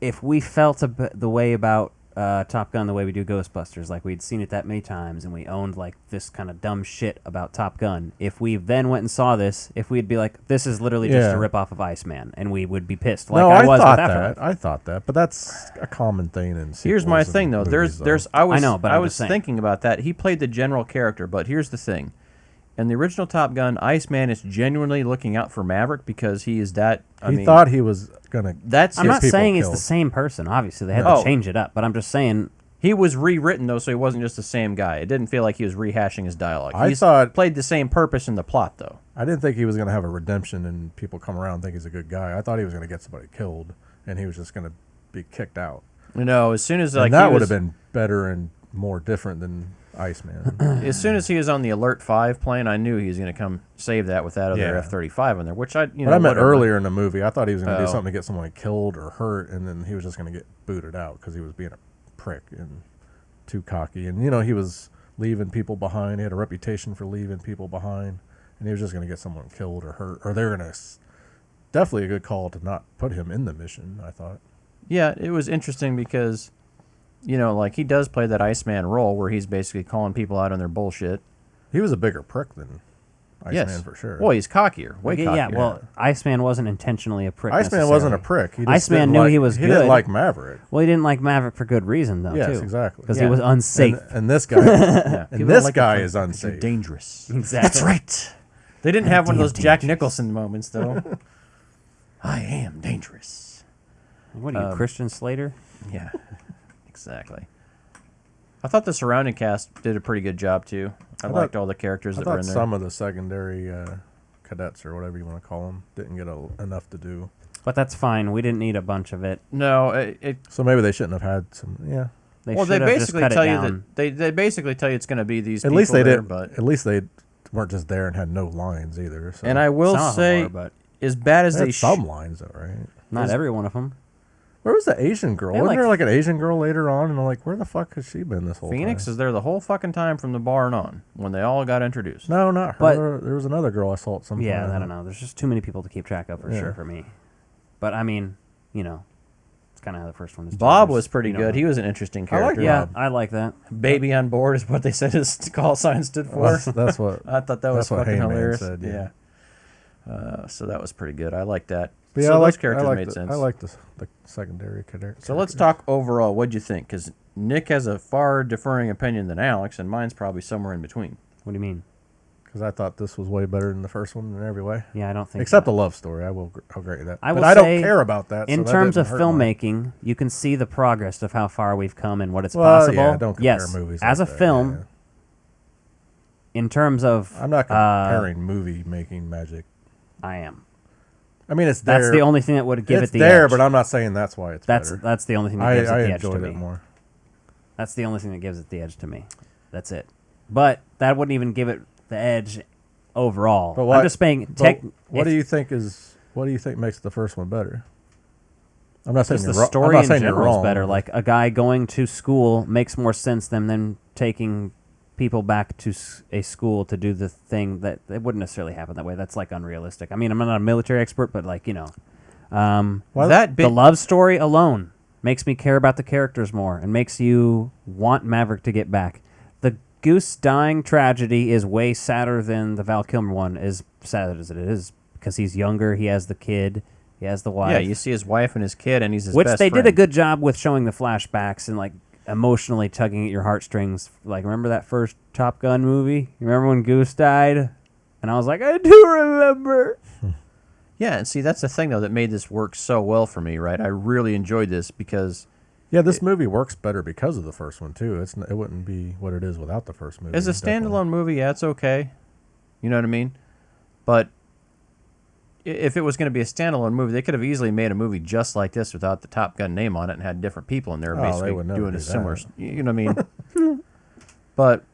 if we felt the way about Top Gun the way we do Ghostbusters, like we'd seen it that many times and we owned like this kind of dumb shit about Top Gun, if we then went and saw this, if we'd be like, this is literally just a ripoff of Iceman, and we would be pissed. Like no, I was thought with that. I thought that, but that's a common thing in sequels. Here's my thing, though. I was saying. thinking about that. He played the general character, but here's the thing. In the original Top Gun, Iceman is genuinely looking out for Maverick because he is that... He thought he was going to... I'm not saying it's the same person. Obviously, they had to change it up, but I'm just saying... He was rewritten, though, so he wasn't just the same guy. It didn't feel like he was rehashing his dialogue. I thought... played the same purpose in the plot, though. I didn't think he was going to have a redemption and people come around and think he's a good guy. I thought he was going to get somebody killed, and he was just going to be kicked out. No, as soon as... And that would have been better and more different than Iceman. As soon as he was on the Alert 5 plane, I knew he was going to come save that with that other F-35 in there, which But I meant earlier in the movie. I thought he was going to do something to get someone killed or hurt, and then he was just going to get booted out because he was being a prick and too cocky. And, he was leaving people behind. He had a reputation for leaving people behind, and he was just going to get someone killed or hurt. Or they're going to... Definitely a good call to not put him in the mission, I thought. Yeah, it was interesting because... he does play that Iceman role where he's basically calling people out on their bullshit. He was a bigger prick than Iceman for sure. Well, he's cockier, way cockier. Yeah, well, Iceman wasn't intentionally a prick. Iceman wasn't a prick. He just Iceman knew he was good. He didn't like Maverick. Well, he didn't like Maverick for good reason, though, yes, too. Exactly. Because he was unsafe. And this guy, this guy is unsafe. You're dangerous. Exactly. That's right. They didn't have one of those Jack Nicholson moments, though. I am dangerous. What are you, Christian Slater? Yeah, exactly. I thought the surrounding cast did a pretty good job, too. I liked all the characters that were in there. Some of the secondary cadets, or whatever you want to call them, didn't get enough to do. But that's fine. We didn't need a bunch of it. No. So maybe they shouldn't have had some, They basically just cut tell it you down. that they basically tell you it's going to be these at people least they there, did, but at least they weren't just there and had no lines either. So. And I will say, as bad as they some lines, though, right? Not every one of them. Where was the Asian girl? Wasn't there like an Asian girl later on? And I'm like, where the fuck has she been this whole time? Phoenix is there the whole fucking time from the bar and on when they all got introduced. No, not her. There was another girl I saw at some point. Yeah, I don't know. There's just too many people to keep track of for sure for me. But I mean, it's kind of how the first one is. Bob was pretty good. He was an interesting character. I like that. Baby on board is what they said his call sign stood for. That's what I thought that was fucking hilarious. Said, yeah. So that was pretty good. I like that. But so those characters made sense. I like the secondary characters. So let's talk overall. What'd you think? Because Nick has a far differing opinion than Alex, and mine's probably somewhere in between. What do you mean? Because I thought this was way better than the first one in every way. Yeah, I don't think except the love story. I'll grant you that. But I don't care about that. In so terms that of didn't hurt filmmaking, you can see the progress of how far we've come and what it's well, possible. Yeah, don't compare yes, movies as like a that, film. In terms of, I'm not comparing movie making magic. I am. I mean, it's there. That's the only thing that would give it the there, edge. but I'm not saying that's why it's better. That's the only thing that gives it the edge to me. I enjoyed it more. That's the only thing that gives it the edge to me. That's it. But that wouldn't even give it the edge overall. But what, I'm just saying. What do you think makes the first one better? I'm not saying the story in general is better. Like a guy going to school makes more sense than them taking people back to a school to do the thing that it wouldn't necessarily happen that way. That's like unrealistic. I mean, I'm not a military expert, but like the love story alone makes me care about the characters more and makes you want Maverick to get back. The Goose dying tragedy is way sadder than the Val Kilmer one, as sad as it is, because he's younger, he has the kid, he has the wife. Yeah, you see his wife and his kid, and he's his Which best they friend. did a good job with showing the flashbacks and like emotionally tugging at your heartstrings. Like, remember that first Top Gun movie? You remember when Goose died? And I was like, I do remember. Yeah, and see, that's the thing, though, that made this work so well for me, right? I really enjoyed this because... Yeah, this movie works better because of the first one, too. It wouldn't be what it is without the first movie. As a standalone movie, yeah, it's okay. You know what I mean? But if it was going to be a standalone movie, they could have easily made a movie just like this without the Top Gun name on it and had different people in there basically doing a similar... You know what I mean? But...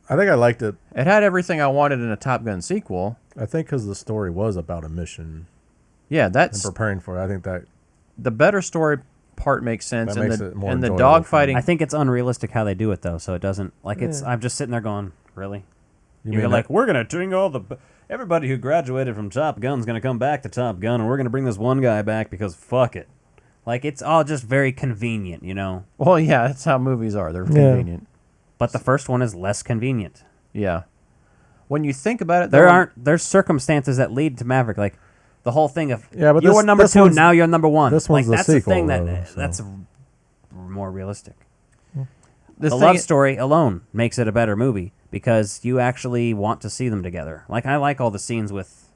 I think I liked it. It had everything I wanted in a Top Gun sequel. I think because the story was about a mission. Yeah, that's... And preparing for it. I think that... The better story part makes sense. That makes it more and the enjoyable dogfighting... I think it's unrealistic how they do it, though, so it doesn't... Like, it's... I'm just sitting there going, really? You're like, we're going to bring all the... Everybody who graduated from Top Gun's going to come back to Top Gun, and we're going to bring this one guy back because fuck it. Like, it's all just very convenient, you know? Well, yeah, that's how movies are. They're convenient. But the first one is less convenient. Yeah. When you think about it... There's circumstances that lead to Maverick, like... The whole thing of but you were number 2, now you're number 1. This one's like, that's the sequel, thing that though, so. That's more realistic. The love story alone makes it a better movie because you actually want to see them together. Like I like all the scenes with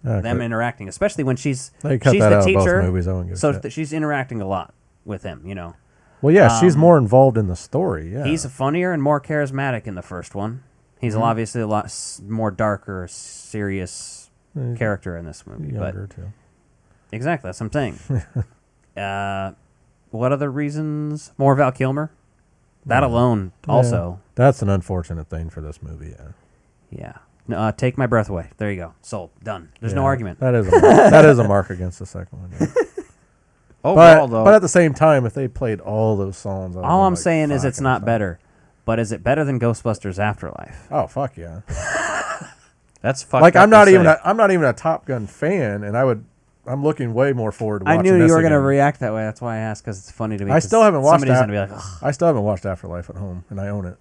them interacting, especially when she's the teacher. So she's interacting a lot with him, you know. Well, yeah, she's more involved in the story. Yeah, he's funnier and more charismatic in the first one. He's obviously a lot more darker, serious character in this movie, younger but too. Exactly, that's what I'm saying. What other reasons? More Val Kilmer. That alone, also. That's an unfortunate thing for this movie. Yeah. No, take my breath away. There you go. Sold. Done. There's no argument. That is a mark against the second one. Yeah. But at the same time, if they played all those songs, all I'm saying is it's not better. But is it better than Ghostbusters Afterlife? Oh fuck yeah! That's fucked like up I'm not to even say. I'm not even a Top Gun fan, and I'm looking way more forward to watching I knew this you were again. going to react that way. That's why I asked, because it's funny to me. I still haven't watched Somebody's going to be like, ugh. I still haven't watched Afterlife at home, and I own it.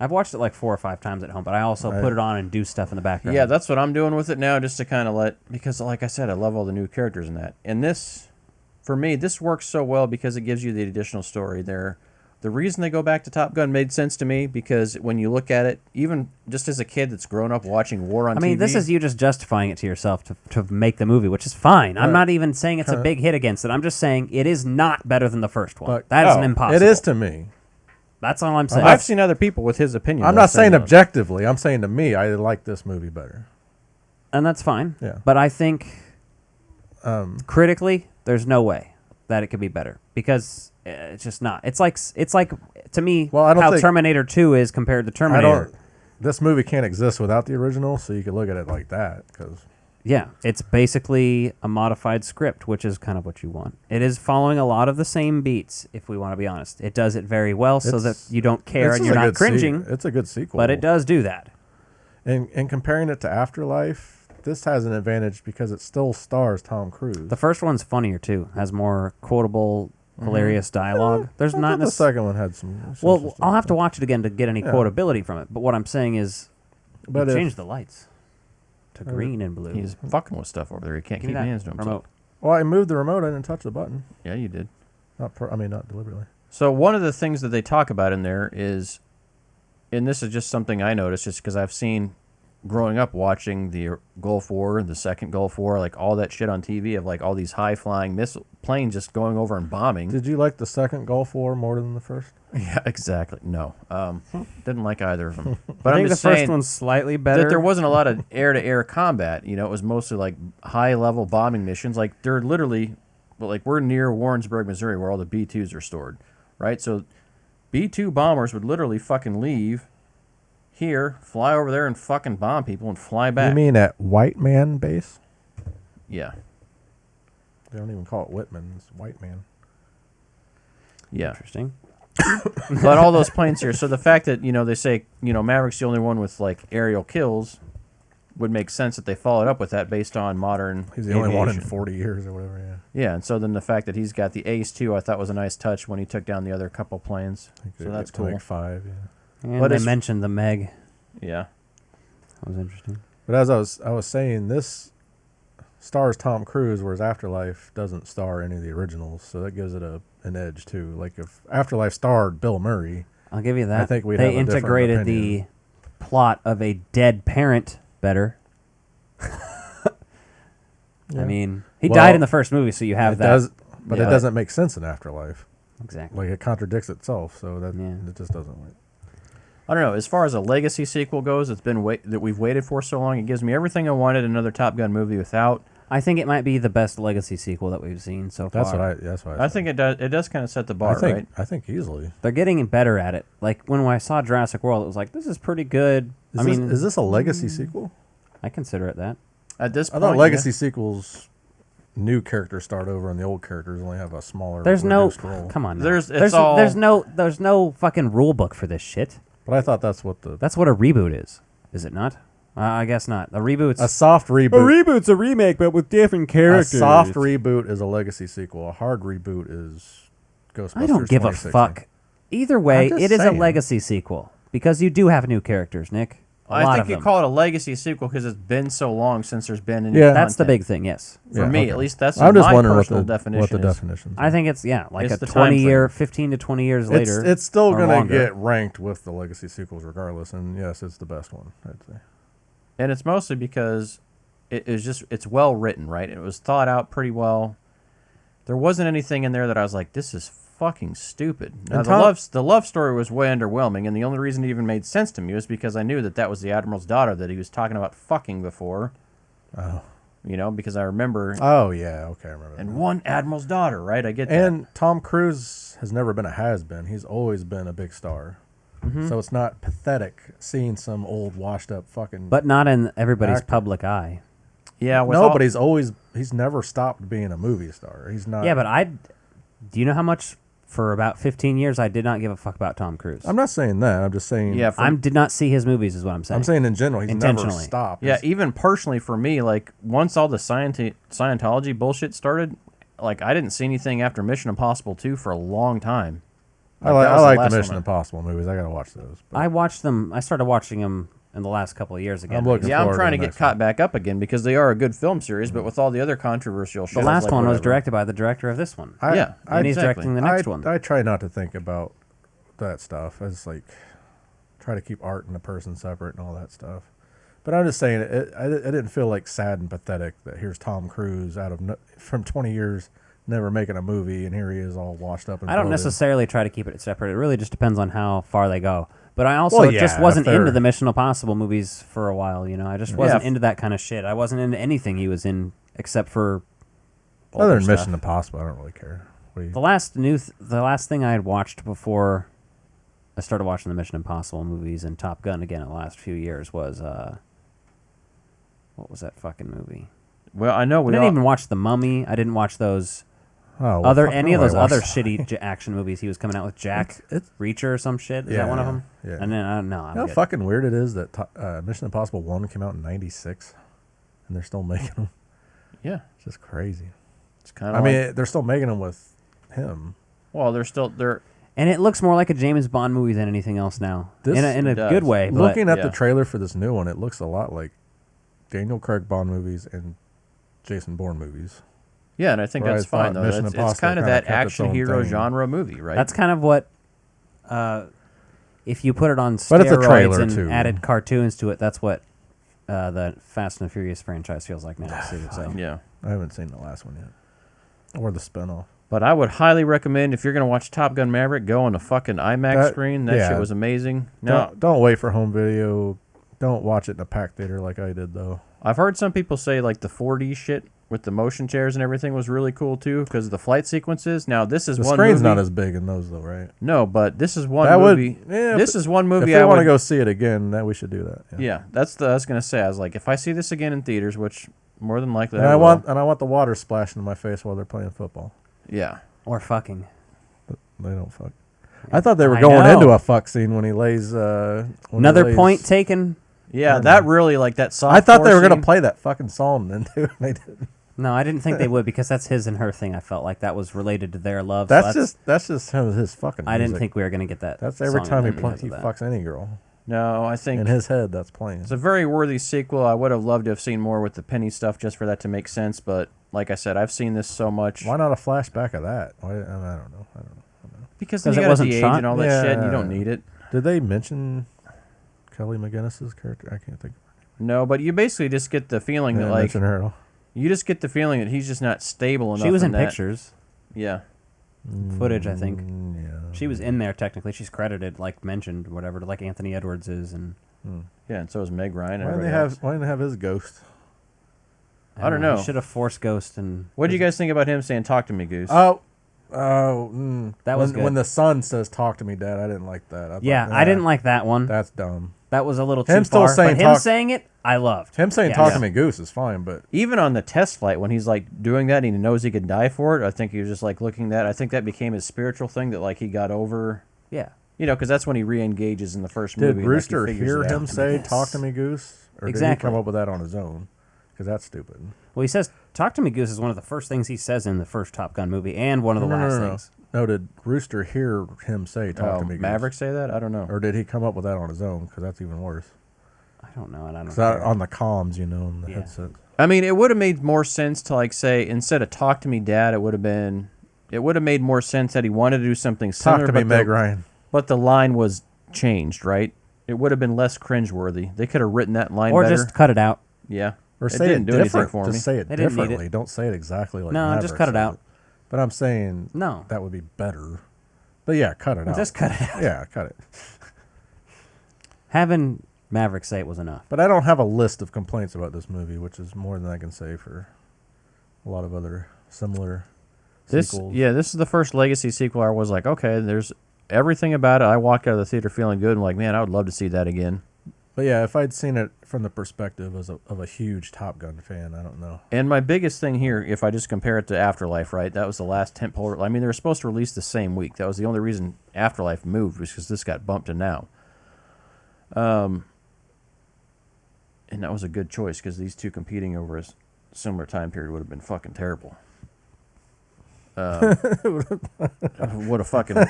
I've watched it like 4 or 5 times at home, but I also put it on and do stuff in the background. Yeah, that's what I'm doing with it now, just to kind of because like I said, I love all the new characters in that. And this, for me, this works so well because it gives you the additional story there. The reason they go back to Top Gun made sense to me because when you look at it, even just as a kid that's grown up watching war on TV. I mean, this is you just justifying it to yourself to make the movie, which is fine. I'm not even saying it's a big hit against it. I'm just saying it is not better than the first one. That is an impossible. It is to me. That's all I'm saying. I've seen other people with his opinion. I'm not saying objectively. I'm saying to me, I like this movie better. And that's fine. Yeah. But I think critically, there's no way that it could be better because it's just not. It's like to me how Terminator 2 is compared to Terminator. This movie can't exist without the original, so you could look at it like that. Yeah, it's basically a modified script, which is kind of what you want. It is following a lot of the same beats, if we want to be honest. It does it very well so that you don't care and you're not cringing. It's a good sequel. But it does do that. And comparing it to Afterlife, this has an advantage because it still stars Tom Cruise. The first one's funnier, too. Has more quotable, hilarious dialogue. There's not the second one had some... Well, I'll have to watch it again to get any quotability from it. But what I'm saying is, change the lights to green and blue. He's fucking with stuff over there. He can't keep hands to himself. Remote. Well, I moved the remote. I didn't touch the button. Yeah, you did. Not deliberately. So one of the things that they talk about in there is, and this is just something I noticed just because I've seen growing up watching the Gulf War, the second Gulf War, like all that shit on TV of like all these high-flying missile planes just going over and bombing. Did you like the second Gulf War more than the first? Yeah, exactly. No, didn't like either of them. But I I'm think just the first saying one's slightly better. that there wasn't a lot of air-to-air combat. You know, it was mostly like high-level bombing missions. Like they're literally, like we're near Warrensburg, Missouri, where all the B-2s are stored, right? So B-2 bombers would literally fucking leave here, fly over there and fucking bomb people and fly back. You mean at White Man Base? Yeah. They don't even call it Whitman. It's White Man. Yeah. Interesting. But all those planes here. So the fact that, they say, Maverick's the only one with like aerial kills would make sense that they followed up with that based on modern He's the only one in 40 years or whatever, yeah. Yeah, and so then the fact that he's got the Ace too, I thought was a nice touch when he took down the other couple planes. So that's cool. Like 5, yeah. And but they mentioned the Meg. Yeah. That was interesting. But as I was saying, this stars Tom Cruise, whereas Afterlife doesn't star any of the originals, so that gives it an edge too. Like if Afterlife starred Bill Murray, I'll give you that. I think we'd they have a integrated different opinion. the plot of a dead parent better. Yeah. I mean, he died in the first movie, so you have that. But it doesn't make sense in Afterlife. Exactly. Like it contradicts itself, so that it just doesn't work. I don't know. As far as a legacy sequel goes, it's been that we've waited for so long. It gives me everything I wanted another Top Gun movie without. I think it might be the best legacy sequel that we've seen so far. That's what I think it does. It does kind of set the bar, right? I think easily. They're getting better at it. Like when I saw Jurassic World, it was like, this is pretty good. Is this a legacy sequel? I consider it that. At this point, I thought legacy sequels, new characters start over, and the old characters only have a smaller. There's no. Role. Come on. Now. There's no fucking rule book for this shit. But I thought that's what a reboot is it not? I guess not. A reboot's a soft reboot. A reboot's a remake, but with different characters. A soft reboot is a legacy sequel. A hard reboot is Ghostbusters. I don't give a fuck. Either way, it is a legacy sequel because you do have new characters, Nick. I think you call it a legacy sequel because it's been so long since there's been any that's the big thing, yes. For me, at least that's I'm just my wondering personal what the definition is. I think it's, like it's a 20-year, 15 to 20 years later. It's still going to get ranked with the legacy sequels regardless, and yes, it's the best one, I'd say. And it's mostly because it's well written, right? It was thought out pretty well. There wasn't anything in there that I was like, this is fucking stupid. Now, the love story was way underwhelming, and the only reason it even made sense to me was because I knew that was the Admiral's daughter that he was talking about fucking before. Oh. You know, because I remember. Oh yeah, okay, I remember. And one admiral's daughter, right? I get that. And Tom Cruise has never been a has-been. He's always been a big star. Mhm. So it's not pathetic seeing some old washed-up fucking. But not in everybody's actor. public eye. Yeah, no, but he's never stopped being a movie star. He's not. Yeah, but do you know how much for about 15 years I did not give a fuck about Tom Cruise? I'm not saying that. I'm just saying. Yeah, I did not see his movies, is what I'm saying. I'm saying in general, he's never stopped. Yeah, even personally for me, like once all the Scientology bullshit started, like I didn't see anything after Mission Impossible 2 for a long time. I like the Mission Impossible movies. I gotta watch those. I watched them. I started watching them in the last couple of years again. I'm trying to get caught back up again because they are a good film series, but with all the other controversial shit. The last one was directed by the director of this one. And he's directing the next one. I try not to think about that stuff. I just like try to keep art and the person separate and all that stuff. But I'm just saying, I didn't feel like sad and pathetic that here's Tom Cruise from 20 years never making a movie, and here he is all washed up. And I don't necessarily try to keep it separate. It really just depends on how far they go. But I also just wasn't into the Mission Impossible movies for a while. You know, I just wasn't into that kind of shit. I wasn't into anything he was in except for other than Mission Impossible. I don't really care. The last thing I had watched before I started watching the Mission Impossible movies and Top Gun again in the last few years was what was that fucking movie? Well, I know I didn't even watch The Mummy. I didn't watch those. Oh, Any of those other shitty action movies he was coming out with, Jack Reacher or some shit. Is that one of them? Yeah. And then no, You know how fucking weird it is that Mission Impossible 1 came out in '96, and they're still making them. Yeah, it's just crazy. It's kind of. I mean, they're still making them with him. Well, they're. And it looks more like a James Bond movie than anything else now, in a good way. Looking at the trailer for this new one, it looks a lot like Daniel Craig Bond movies and Jason Bourne movies. Yeah, and I think that's fine, though. It's kind of that action hero genre movie, right? That's kind of what, if you put it on steroids and added cartoons to it, that's what the Fast and the Furious franchise feels like now. So. Yeah. I haven't seen the last one yet. Or the spinoff. But I would highly recommend, if you're going to watch Top Gun Maverick, go on a fucking IMAX screen. That shit was amazing. No, don't wait for home video. Don't watch it in a packed theater like I did, though. I've heard some people say like the 4D shit with the motion chairs and everything was really cool too because of the flight sequences. Now this is the one screen's movie. not as big in those though, right? No, but this is one movie. This is one movie. If I want to go see it again, then we should do that. Yeah, I was gonna say. I was like, if I see this again in theaters, which more than likely I want the water splashing in my face while they're playing football. Yeah, or fucking. But they don't fuck. I thought they were going into a fuck scene when he lays. Another point taken. Yeah, that really like that song. I thought they were gonna play that fucking song, and they didn't. No, I didn't think they would because that's his and her thing. I felt like that was related to their love. That's just his fucking. I didn't music. think we were gonna get that. That's every time he that. fucks any girl. No, I think in his head that's playing. It's a very worthy sequel. I would have loved to have seen more with the Penny stuff just for that to make sense. But like I said, I've seen this so much. Why not a flashback of that? I don't know. Because then you got the age and all that shit, and you don't need it. Did they mention Kelly McGinnis's character? I can't think. No, but you basically just get the feeling that like her at all. You just get the feeling that he's just not stable enough. She was in that. pictures. Yeah. Footage, I think. Yeah. She was in there technically. She's credited, like mentioned, whatever, like Anthony Edwards is, and yeah, and so is Meg Ryan. Why didn't they have his ghost? I don't know. Should have forced Ghost and. What do you guys think about him saying "Talk to me, Goose"? That was good. When the son says "Talk to me, Dad." I didn't like that. I didn't like that one. That's dumb. That was a little too far. But him saying it, I loved. Him saying "Talk to me, Goose" is fine, but even on the test flight when he's like doing that, and he knows he could die for it. I think he was just like looking at that. I think that became his spiritual thing that like he got over. Yeah. You know, because that's when he re-engages in the first movie. Did Rooster like, hear him say "Talk to me, Goose"? Or did he come up with that on his own? Because that's stupid. Well, he says "Talk to me, Goose" is one of the first things he says in the first Top Gun movie, and one of the last things. No, did Rooster hear him say "Talk to me, Goose"? Maverick say that? I don't know. Or did he come up with that on his own? Because that's even worse. I don't know, and I don't know. On the comms, on the headset. I mean, it would have made more sense to like say instead of "Talk to me, Dad," it would have made more sense that he wanted to do something similar. Talk to me, Meg Ryan. But the line was changed, right? It would have been less cringeworthy. They could have written that line or better. just cut it out. Yeah, or say didn't it do anything different. for me. Just say it differently. Don't say it exactly like. No, Maverick just cut it out. But I'm saying no, that would be better. But yeah, cut it out. Just cut it out. Yeah, cut it. Having Maverick say it was enough. But I don't have a list of complaints about this movie, which is more than I can say for a lot of other similar sequels. This is the first Legacy sequel I was like, okay, there's everything about it. I walked out of the theater feeling good and like, man, I would love to see that again. But yeah, if I'd seen it from the perspective of a huge Top Gun fan, I don't know. And my biggest thing here, if I just compare it to Afterlife, right, that was the last tentpole. I mean, they were supposed to release the same week. That was the only reason Afterlife moved, was because this got bumped to now. And that was a good choice, because these two competing over a similar time period would have been fucking terrible. What a fucking... I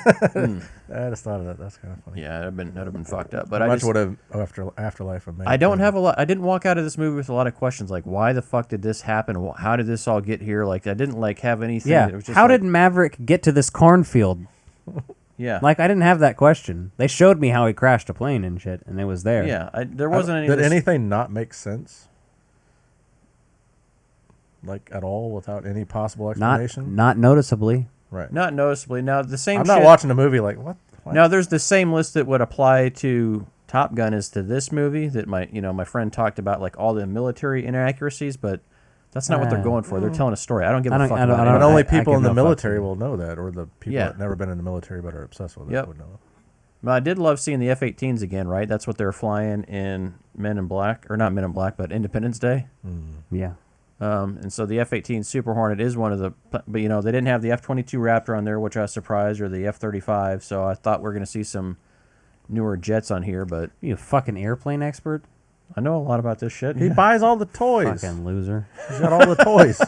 just thought of that. That's kind of funny. Yeah, that'd have been fucked up. But How much would have Afterlife have made? I don't have a lot. I didn't walk out of this movie with a lot of questions, like why the fuck did this happen? How did this all get here? Like I didn't like have anything. Yeah. It was just How like, did Maverick get to this cornfield? Yeah. Like I didn't have that question. They showed me how he crashed a plane and shit, and it was there. Yeah. There wasn't any. Did anything not make sense? Like at all, without any possible explanation? Not noticeably. Right. Not noticeably. Now the same. I'm not watching the movie like what? Now there's the same list that would apply to Top Gun as to this movie. That my friend talked about, like all the military inaccuracies, but that's not what they're going for. They're telling a story. I don't give a fuck about it. But only people in the military will know that, or the people that never been in the military but are obsessed with it would know. But I did love seeing the F-18s again. Right, that's what they were flying in Men in Black, or not Men in Black, but Independence Day. Yeah. And so the F-18 Super Hornet is one of the, but they didn't have the F-22 Raptor on there, which I was surprised, or the F-35. So I thought we were going to see some newer jets on here, but you a fucking airplane expert? I know a lot about this shit. He buys all the toys. Fucking loser. He's got all the toys.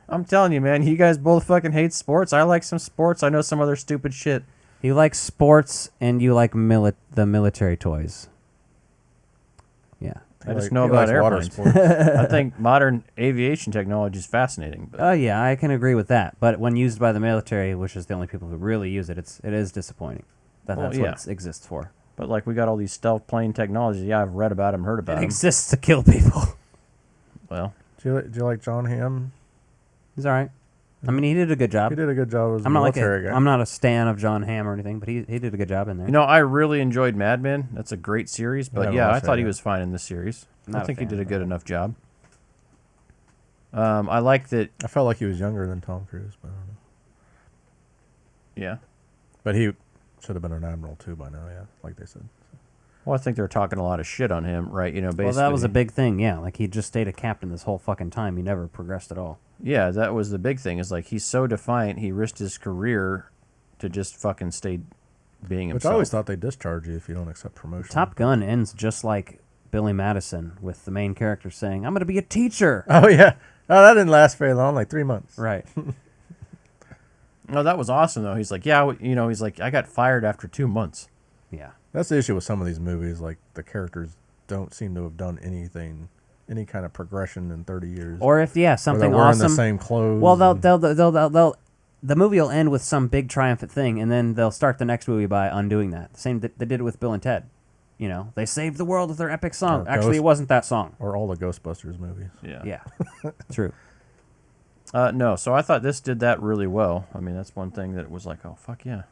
I'm telling you, man, you guys both fucking hate sports. I like some sports. I know some other stupid shit. You like sports and you like the military toys. Yeah. I just know about airplanes. I think modern aviation technology is fascinating. But. Oh yeah, I can agree with that. But when used by the military, which is the only people who really use it, it is disappointing. That's what it exists for. But like we got all these stealth plane technologies. Yeah, I've read about them, heard about them. It exists to kill people. Well, do you like John Hamm? He's all right. I mean, he did a good job. He did a good job as a I'm not military guy. I'm not a stan of John Hamm or anything, but he did a good job in there. I really enjoyed Mad Men. That's a great series. But yeah, I thought he was fine in this series. I think he did a good enough job. I like that. I felt like he was younger than Tom Cruise, but I don't know. Yeah. But he should have been an admiral too by now, yeah, like they said. Well, I think they're talking a lot of shit on him, right? Basically. Well, that was a big thing, yeah. Like, he just stayed a captain this whole fucking time. He never progressed at all. Yeah, that was the big thing. Is like, he's so defiant, he risked his career to just fucking stay being himself. Which I always thought they discharge you if you don't accept promotion. Top Gun ends just like Billy Madison, with the main character saying, I'm going to be a teacher. Oh, yeah. Oh, that didn't last very long, like 3 months. Right. No, that was awesome, though. He's like, yeah, he's like, I got fired after 2 months. Yeah. That's the issue with some of these movies. Like, the characters don't seem to have done anything, any kind of progression in 30 years. Or if, something they're wearing awesome. the same clothes. Well, they'll the movie will end with some big triumphant thing, and then they'll start the next movie by undoing that. The same they did it with Bill and Ted. They saved the world with their epic song. Actually, it wasn't that song. Or all the Ghostbusters movies. Yeah. Yeah. True. No, so I thought this did that really well. I mean, that's one thing that was like, oh, fuck yeah.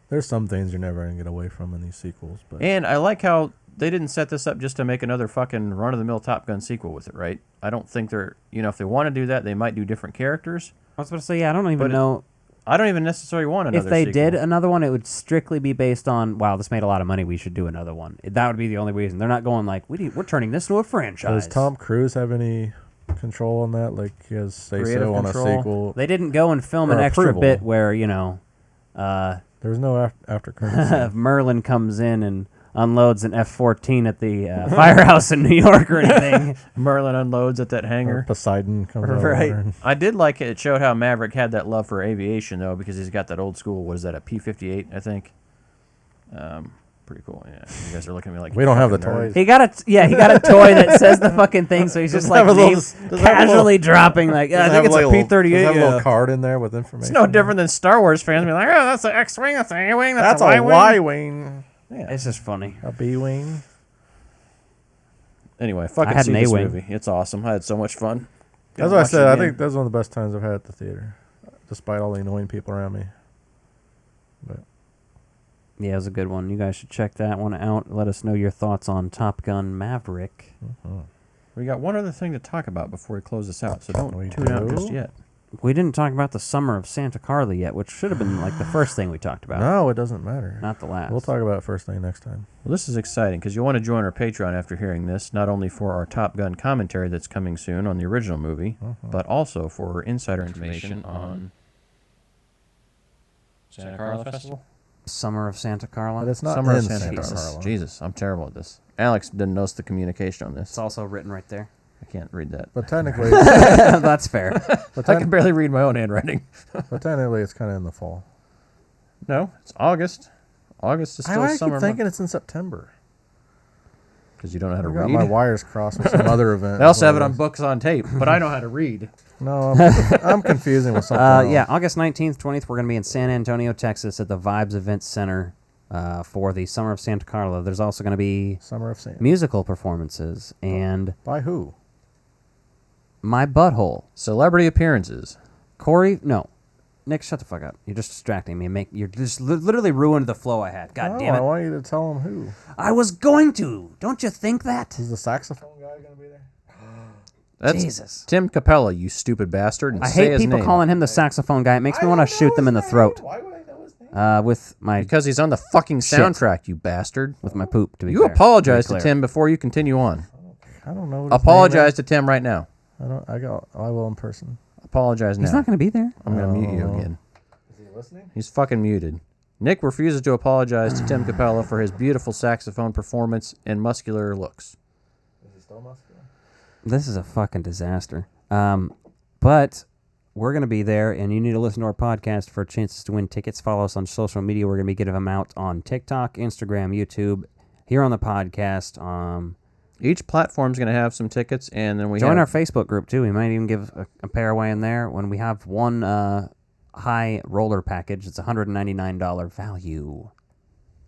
There's some things you're never going to get away from in these sequels. But And I like how they didn't set this up just to make another fucking run-of-the-mill Top Gun sequel with it, right? I don't think they're... if they want to do that, they might do different characters. I was about to say, I don't even know... I don't even necessarily want another If they sequel. did another one, it would strictly be based on, wow, this made a lot of money, we should do another one. That would be the only reason. They're not going like, we're turning this into a franchise. Does Tom Cruise have any control on that? Like, he has say-so on a sequel? They didn't go and film an extra bit where, there was no after credits. Merlin comes in and unloads an F-14 at the firehouse in New York or anything. Merlin unloads at that hangar. Or Poseidon comes over. Right. I did like it. It showed how Maverick had that love for aviation, though, because he's got that old school, what is that, a P-58, I think? Pretty cool. Yeah, you guys are looking at me like... We don't have the toys. He got a toy that says the fucking thing, so he's just like casually dropping, like, I think it's a P-38. Does have a little card in there with information? It's no different than Star Wars fans being like, oh, that's an X-Wing, that's an A-Wing, that's a Y-Wing. Yeah. It's just funny. A B-Wing. Anyway, fucking see this movie. It's awesome. I had so much fun. That's what I said. I think that's one of the best times I've had at the theater, despite all the annoying people around me. But Yeah, it was a good one. You guys should check that one out. Let us know your thoughts on Top Gun Maverick. We got one other thing to talk about before we close this out, so don't tune out just yet. We didn't talk about the Summer of Santa Carla yet, which should have been like the first thing we talked about. No, it doesn't matter. Not the last. We'll talk about it first thing next time. Well, this is exciting because you'll want to join our Patreon after hearing this, not only for our Top Gun commentary that's coming soon on the original movie, but also for insider information on Santa Carla Festival. Summer of Santa Carla. But it's not Summer in of Santa Jesus. Carla. Jesus, I'm terrible at this. Alex didn't notice the communication on this. It's also written right there. I can't read that. But technically, that's fair. But I can barely read my own handwriting. But technically, it's kind of in the fall. No, it's August. August is still I summer. keep thinking it's in September. Because you don't know how to I got read. my wires crossed with some other event. They also have it on books on tape, but I know how to read. No, I'm confusing with something else. Yeah, August 19th, 20th, we're going to be in San Antonio, Texas at the Vibes Event Center for the Summer of Santa Carla. There's also going to be Summer of Santa. musical performances and... By who? My Butthole. Celebrity appearances. Corey, no. Nick, shut the fuck up. You're just distracting me. You're just literally ruined the flow I had. God damn it. I want you to tell him who. I was going to. Don't you think that? Is the saxophone guy going to be there? That's Jesus. Tim Capella, you stupid bastard. And I say hate his people name. calling him the saxophone guy. It makes me want to shoot them in the throat. Why would I know his name? With my Because he's on the fucking Shit. soundtrack, you bastard. with my poop. To be You fair. apologize To be to clear. Tim before you continue on. I don't know. What his Apologize name to Tim right now. is. I will in person. Apologize now. He's not going to be there. I'm going to mute you again. Is he listening? He's fucking muted. Nick refuses to apologize to Tim Capella for his beautiful saxophone performance and muscular looks. Is he still muscular? This is a fucking disaster. But we're going to be there, and you need to listen to our podcast for chances to win tickets. Follow us on social media. We're going to be giving them out on TikTok, Instagram, YouTube, here on the podcast. Each platform's going to have some tickets, and then we Join have... our Facebook group, too. We might even give a pair away in there. When we have one high roller package, it's $199 value.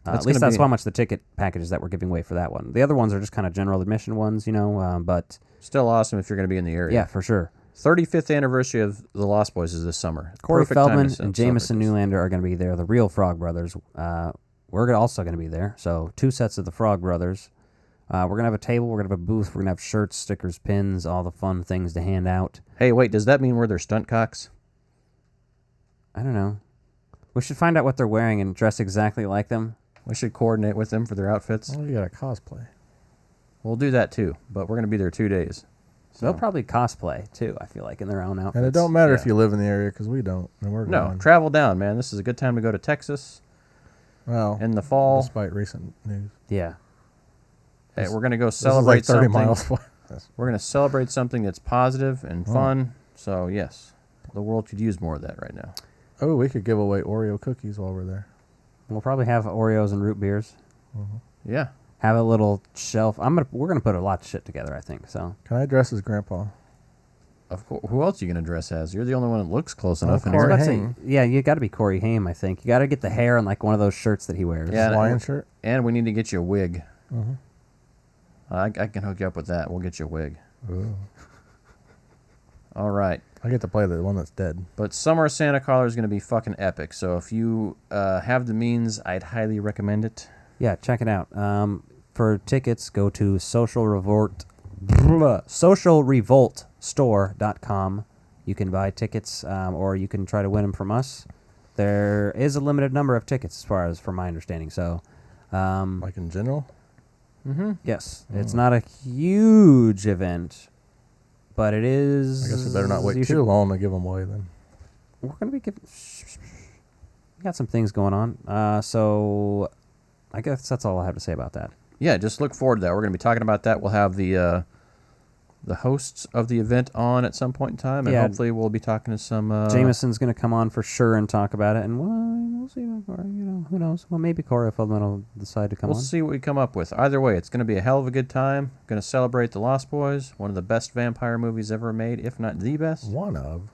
At least that's how much the ticket packages that we're giving away for that one. The other ones are just kind of general admission ones, but... Still awesome if you're going to be in the area. Yeah, for sure. 35th anniversary of The Lost Boys is this summer. Corey Perfect time Feldman to and celebrate Jameson this. Newlander are going to be there. The real Frog Brothers. We're also going to be there. So 2 sets of the Frog Brothers. We're going to have a table. We're going to have a booth. We're going to have shirts, stickers, pins, all the fun things to hand out. Hey, wait, does that mean we're their stunt cocks? I don't know. We should find out what they're wearing and dress exactly like them. We should coordinate with them for their outfits. Oh, you got a cosplay. We'll do that too, but we're going to be there 2 days. So. They'll probably cosplay too, I feel like, in their own outfits. And it don't matter if you live in the area because we don't. And we're No, going. travel down, man. This is a good time to go to Texas. Well, in the fall. Despite recent news. Yeah. Hey, we're going to go This is celebrate like 30 something. miles away. We're going to celebrate something that's positive and fun. So, yes, the world could use more of that right now. Oh, we could give away Oreo cookies while we're there. We'll probably have Oreos and root beers. Yeah. Have a little shelf. We're gonna put a lot of shit together, I think. So. Can I dress as Grandpa? Of course. Who else are you going to dress as? You're the only one that looks close enough. Corey Haim. Yeah, you got to be Corey Haim, I think. You got to get the hair and like one of those shirts that he wears. Yeah, Hawaiian shirt. And we need to get you a wig. Mm-hmm. I can hook you up with that. We'll get you a wig. Ooh. All right. I get to play the one that's dead. But Summer of Santa Carla is going to be fucking epic. So if you have the means, I'd highly recommend it. Yeah, check it out. For tickets, go to socialrevoltstore.com. You can buy tickets, or you can try to win them from us. There is a limited number of tickets, as far as from my understanding. So, like in general. Mm-hmm. Yes, it's not a huge event, but it is. I guess we better not wait you too should- long to give them away then. We're gonna be giving. We got some things going on. So, I guess that's all I have to say about that. Yeah, just look forward to that. We're going to be talking about that. We'll have the hosts of the event on at some point in time, and hopefully we'll be talking to some... Jameson's going to come on for sure and talk about it, and we'll see. Who knows? Well, maybe Corey Feldman will decide to come on. We'll see what we come up with. Either way, it's going to be a hell of a good time. Going to celebrate The Lost Boys, one of the best vampire movies ever made, if not the best. One of.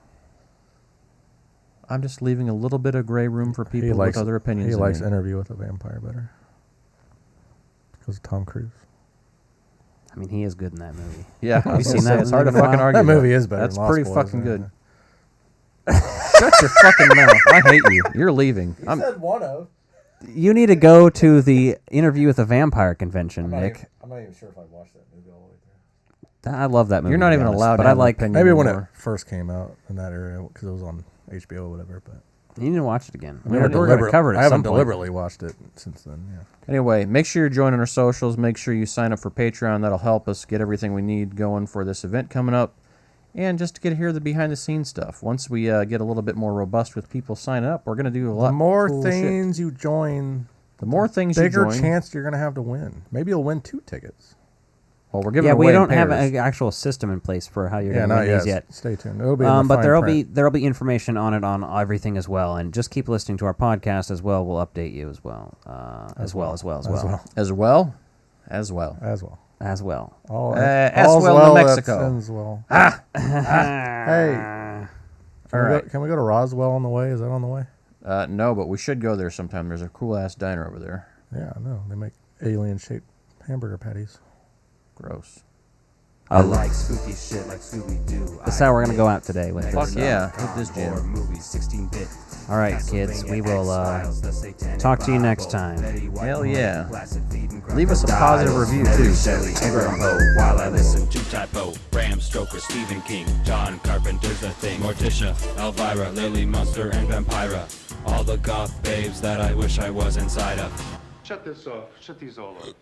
I'm just leaving a little bit of gray room for people with other opinions. He than likes me. Interview with a Vampire better. Because of Tom Cruise. I mean, he is good in that movie. Yeah, Have you seen that? It's hard to movie in a fucking while? argue. That movie is better That's than Lost pretty Boys, fucking yeah. good. Shut your fucking mouth. I hate you. You're leaving. said one of. You need to go to the Interview with a Vampire convention, Nick. I'm not even sure if I watched that movie all the way through. I love that movie. You're not even allowed but to I have like. an opinion Maybe when it anymore. first came out in that area because it was on HBO or whatever. But You need to watch it again. we're gonna cover it. I haven't deliberately watched it since then. Yeah. Anyway, make sure you're joining our socials. Make sure you sign up for Patreon. That'll help us get everything we need going for this event coming up. And just to get to hear the behind-the-scenes stuff. Once we get a little bit more robust with people signing up, we're going to do a lot The more cool things shit. you join, the more things you bigger join, chance you're going to have to win. Maybe you'll win 2 tickets. Well, we're giving we away don't have pairs. an actual system in place for how you're Yeah, going to not win these yet. yet. Stay tuned. It'll be in the but fine there'll print. be information on it on everything as well, and just keep listening to our podcast as well. We'll update you as well, as well. As well. As well. All as all's well in that Mexico. ends well. Hey. All right. Can we go to Roswell on the way? Is that on the way? No, but we should go there sometime. There's a cool-ass diner over there. Yeah, I know. They make alien-shaped hamburger patties. Gross. I like spooky shit like Scooby-Doo. That's how we're going to go out today with Fuck this. yeah. With this jam. All right, kids. We will talk to you next time. Hell yeah. Leave us a positive review, too. While I listen to Typo, Bram Stoker, Stephen King, John Carpenter's A Thing, Morticia, Elvira, Lily Munster, and Vampira. All the goth babes that I wish I was inside of. Shut this off. Shut these all off.